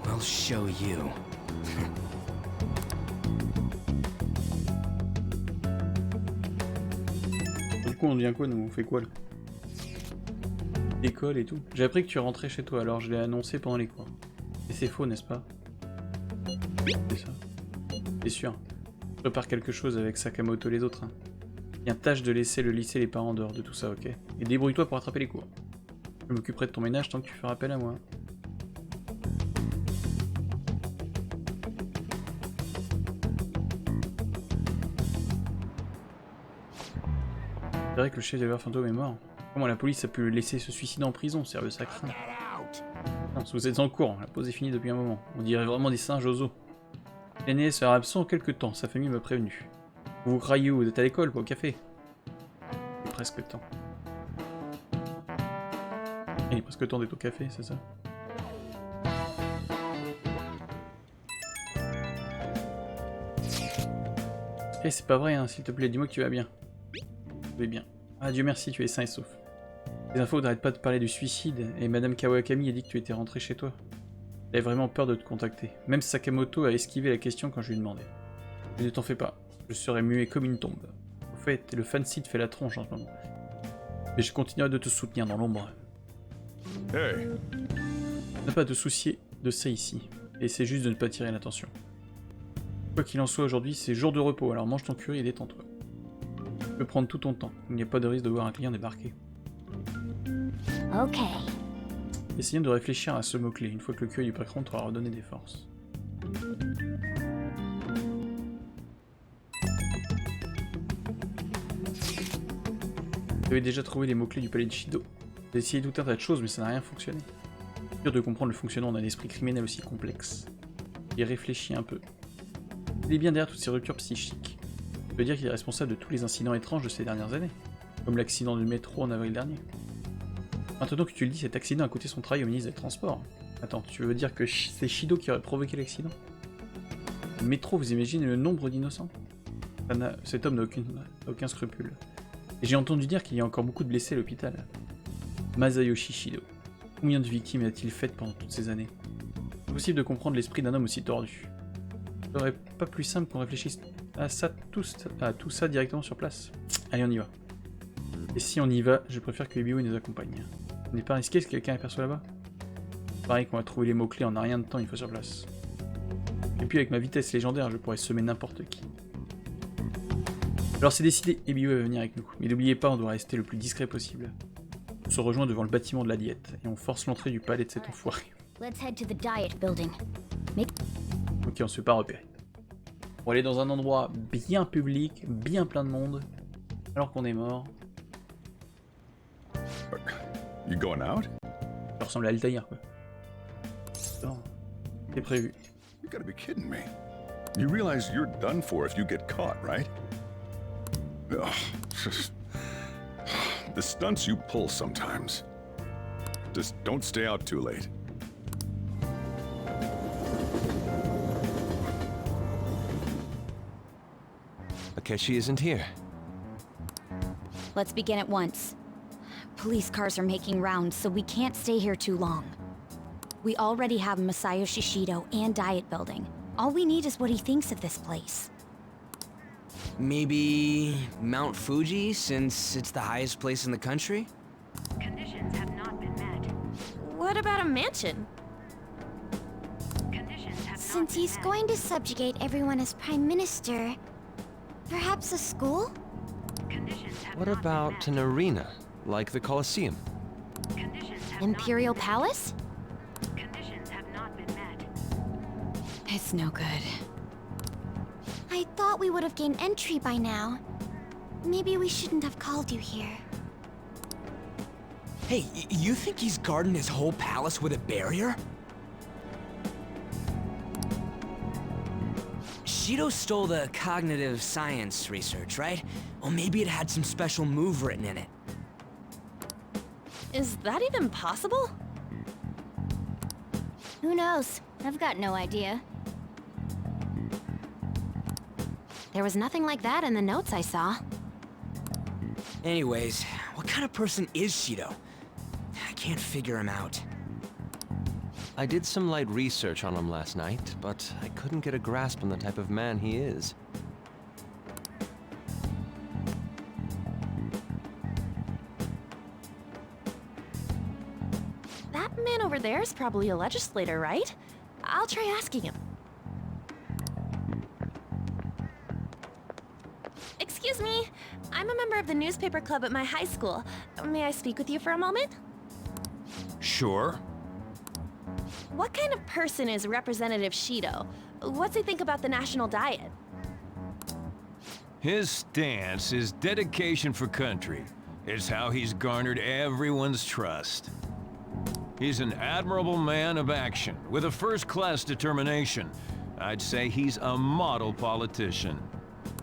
We'll show you. Du coup, on devient quoi, nous? On fait quoi, là? École et tout. J'ai appris que tu rentrais chez toi, alors je l'ai annoncé pendant les cours. Et c'est faux, n'est-ce pas? C'est ça. C'est sûr. Je prépare quelque chose avec Sakamoto et les autres. Hein. Bien, tâche de laisser le lycée et les parents en dehors de tout ça, ok? Et débrouille-toi pour attraper les cours. Je m'occuperai de ton ménage tant que tu feras appel à moi. C'est vrai que le chef de l'heure fantôme est mort. Comment la police a pu le laisser se suicider en prison? Sérieux, ça craint. Non, vous êtes en cours, la pause est finie depuis un moment. On dirait vraiment des singes aux os. L'aîné sera absent quelque temps, sa famille m'a prévenu. Vous croyez où? Vous êtes à l'école, pas au café? Il est presque temps. Il est presque temps d'être au café, c'est ça? Eh, c'est pas vrai, hein, s'il te plaît, dis-moi que tu vas bien. Je vais bien. Ah, Dieu merci, tu es sain et sauf. Les infos n'arrêtent pas de parler du suicide, et Madame Kawakami a dit que tu étais rentré chez toi. Elle avait vraiment peur de te contacter. Même Sakamoto a esquivé la question quand je lui ai demandé. Mais ne t'en fais pas, je serai muet comme une tombe. Au fait, le fansite fait la tronche en ce moment. Mais je continuerai de te soutenir dans l'ombre. Hey. Ne pas te soucier de ça ici, et c'est juste de ne pas tirer l'attention. Quoi qu'il en soit, aujourd'hui c'est jour de repos, alors mange ton curry et détends-toi. Tu peux prendre tout ton temps, il n'y a pas de risque de voir un client débarquer. Ok. Essayons de réfléchir à ce mot-clé, une fois que le curry du patron t'aura redonné des forces. Vous avez déjà trouvé les mots-clés du palais de Shido. J'ai essayé tout un tas de choses, mais ça n'a rien fonctionné. C'est dur de comprendre le fonctionnement d'un esprit criminel aussi complexe. Il réfléchit un peu. Il est bien derrière toutes ces ruptures psychiques. Ça veut dire qu'il est responsable de tous les incidents étranges de ces dernières années, comme l'accident du métro en avril dernier. Maintenant que tu le dis, cet accident a coûté son travail au ministre des Transports. Attends, tu veux dire que c'est Shido qui aurait provoqué l'accident? Le métro, vous imaginez le nombre d'innocents? Cet homme n'a aucun scrupule. Et j'ai entendu dire qu'il y a encore beaucoup de blessés à l'hôpital. Masayoshi Shido. Combien de victimes a-t-il faites pendant toutes ces années? C'est possible de comprendre l'esprit d'un homme aussi tordu. Ce serait pas plus simple qu'on réfléchisse à tout ça directement sur place. Allez, on y va. Et si on y va, je préfère que Ebiwo nous accompagne. On n'est pas risqué si quelqu'un aperçoit là-bas? Pareil qu'on va trouver les mots-clés en un rien de temps une fois sur place. Et puis avec ma vitesse légendaire, je pourrais semer n'importe qui. Alors c'est décidé, Ebiwo va venir avec nous. Mais n'oubliez pas, on doit rester le plus discret possible. On se rejoint devant le bâtiment de la diète, et on force l'entrée du palais de cet enfoiré. Let's head to the diet building. Ok, on se fait pas repérer. On va aller dans un endroit bien public, bien plein de monde, alors qu'on est mort. You going out? Ça ressemble à Altaïr, quoi. C'est prévu. You gotta be kidding me. You realize you're done for if you get caught, right? The stunts you pull sometimes. Just don't stay out too late. Akechi isn't here. Let's begin at once. Police cars are making rounds, so we can't stay here too long. We already have Masayoshi Shido and Diet Building. All we need is what he thinks of this place. Maybe Mount Fuji, since it's the highest place in the country? Conditions have not been met. What about a mansion? Since he's going to subjugate everyone as Prime Minister, perhaps a school? What about an arena, like the Colosseum? Imperial Palace? It's no good. I thought we would have gained entry by now. Maybe we shouldn't have called you here. Hey, you think he's guarding his whole palace with a barrier? Shido stole the cognitive science research, right? Well, maybe it had some special move written in it. Is that even possible? Who knows? I've got no idea. There was nothing like that in the notes I saw. Anyways, what kind of person is Shido? I can't figure him out. I did some light research on him last night, but I couldn't get a grasp on the type of man he is. That man over there is probably a legislator, right? I'll try asking him. Excuse me, I'm a member of the newspaper club at my high school. May I speak with you for a moment? Sure. What kind of person is Representative Shido? What's he think about the national diet? His stance is dedication for country. It's how he's garnered everyone's trust. He's an admirable man of action, with a first-class determination. I'd say he's a model politician.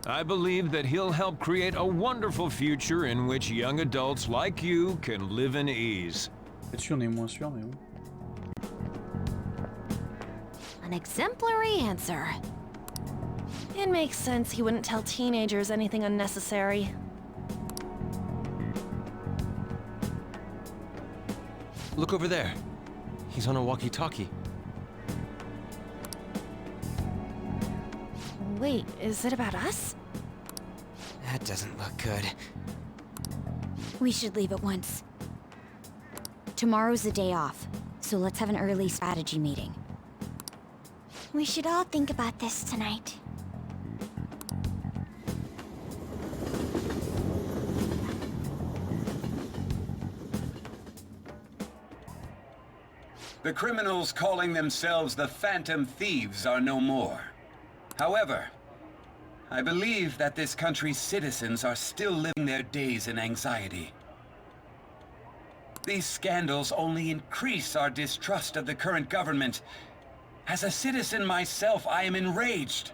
I believe that he'll help create a wonderful future in which young adults like you can live in ease. Là-dessus, on est moins sûr, mais bon. An exemplary answer. It makes sense he wouldn't tell teenagers anything unnecessary. Look over there. He's on a walkie-talkie. Wait, is it about us? That doesn't look good. We should leave at once. Tomorrow's a day off, so let's have an early strategy meeting. We should all think about this tonight. The criminals calling themselves the Phantom Thieves are no more. However, I believe that this country's citizens are still living their days in anxiety. These scandals only increase our distrust of the current government. As a citizen myself, I am enraged.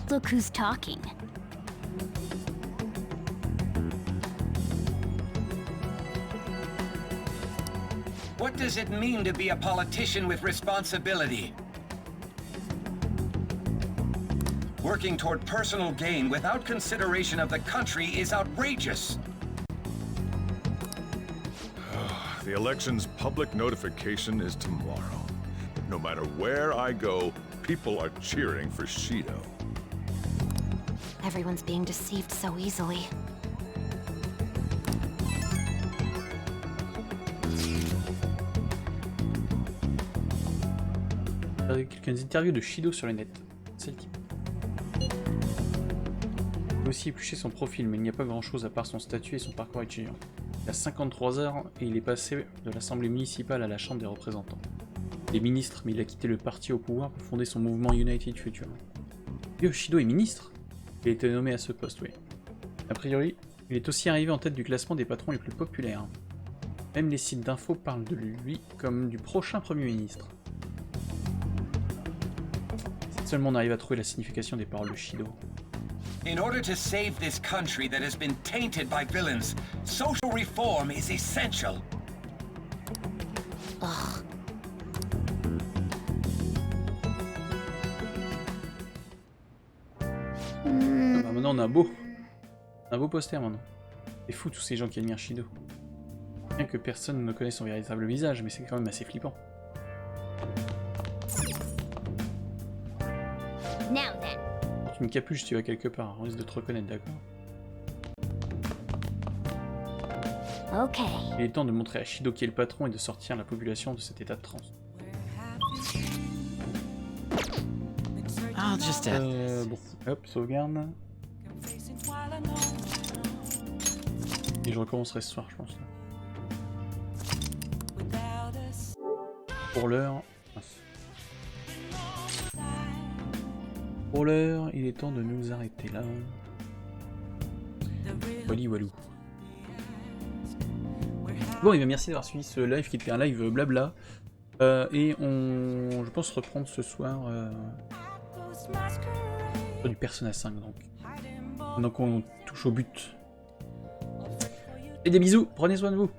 Look who's talking. What does it mean to be a politician with responsibility? Working toward personal gain without consideration of the country is outrageous. The election's public notification is tomorrow. No matter where I go, people are cheering for Shido. Everyone's being deceived so easily. Quelques interviews de Shido sur le net. C'est le type. Il a aussi épluché son profil, mais il n'y a pas grand chose à part son statut et son parcours étudiant. Il a 53 heures et il est passé de l'Assemblée municipale à la Chambre des représentants. Il est ministre, mais il a quitté le parti au pouvoir pour fonder son mouvement United Future. Shido est ministre? Il a été nommé à ce poste, oui. A priori, il est aussi arrivé en tête du classement des patrons les plus populaires. Même les sites d'infos parlent de lui comme du prochain Premier ministre. Si seulement on arrive à trouver la signification des paroles de Shido. In order to save this country that has been tainted by villains, social reform is essential. Ugh. Bah maintenant on a un beau poster maintenant. C'est fou tous ces gens qui admirent Shido. Bien que personne ne connaisse son véritable visage, mais c'est quand même assez flippant. Now then. Porte une capuche si tu vas quelque part, on risque de te reconnaître, d'accord? Ok. Il est temps de montrer à Shido qui est le patron et de sortir la population de cet état de transe. I'll just bon, hop, sauvegarde. Et je recommencerai ce soir, je pense. Pour l'heure... Pour l'heure, il est temps de nous arrêter là. Wally walou. Bon, et bien merci d'avoir suivi ce live qui était un live blabla. Et je pense reprendre ce soir du Persona 5 donc on touche au but. Et des bisous, prenez soin de vous.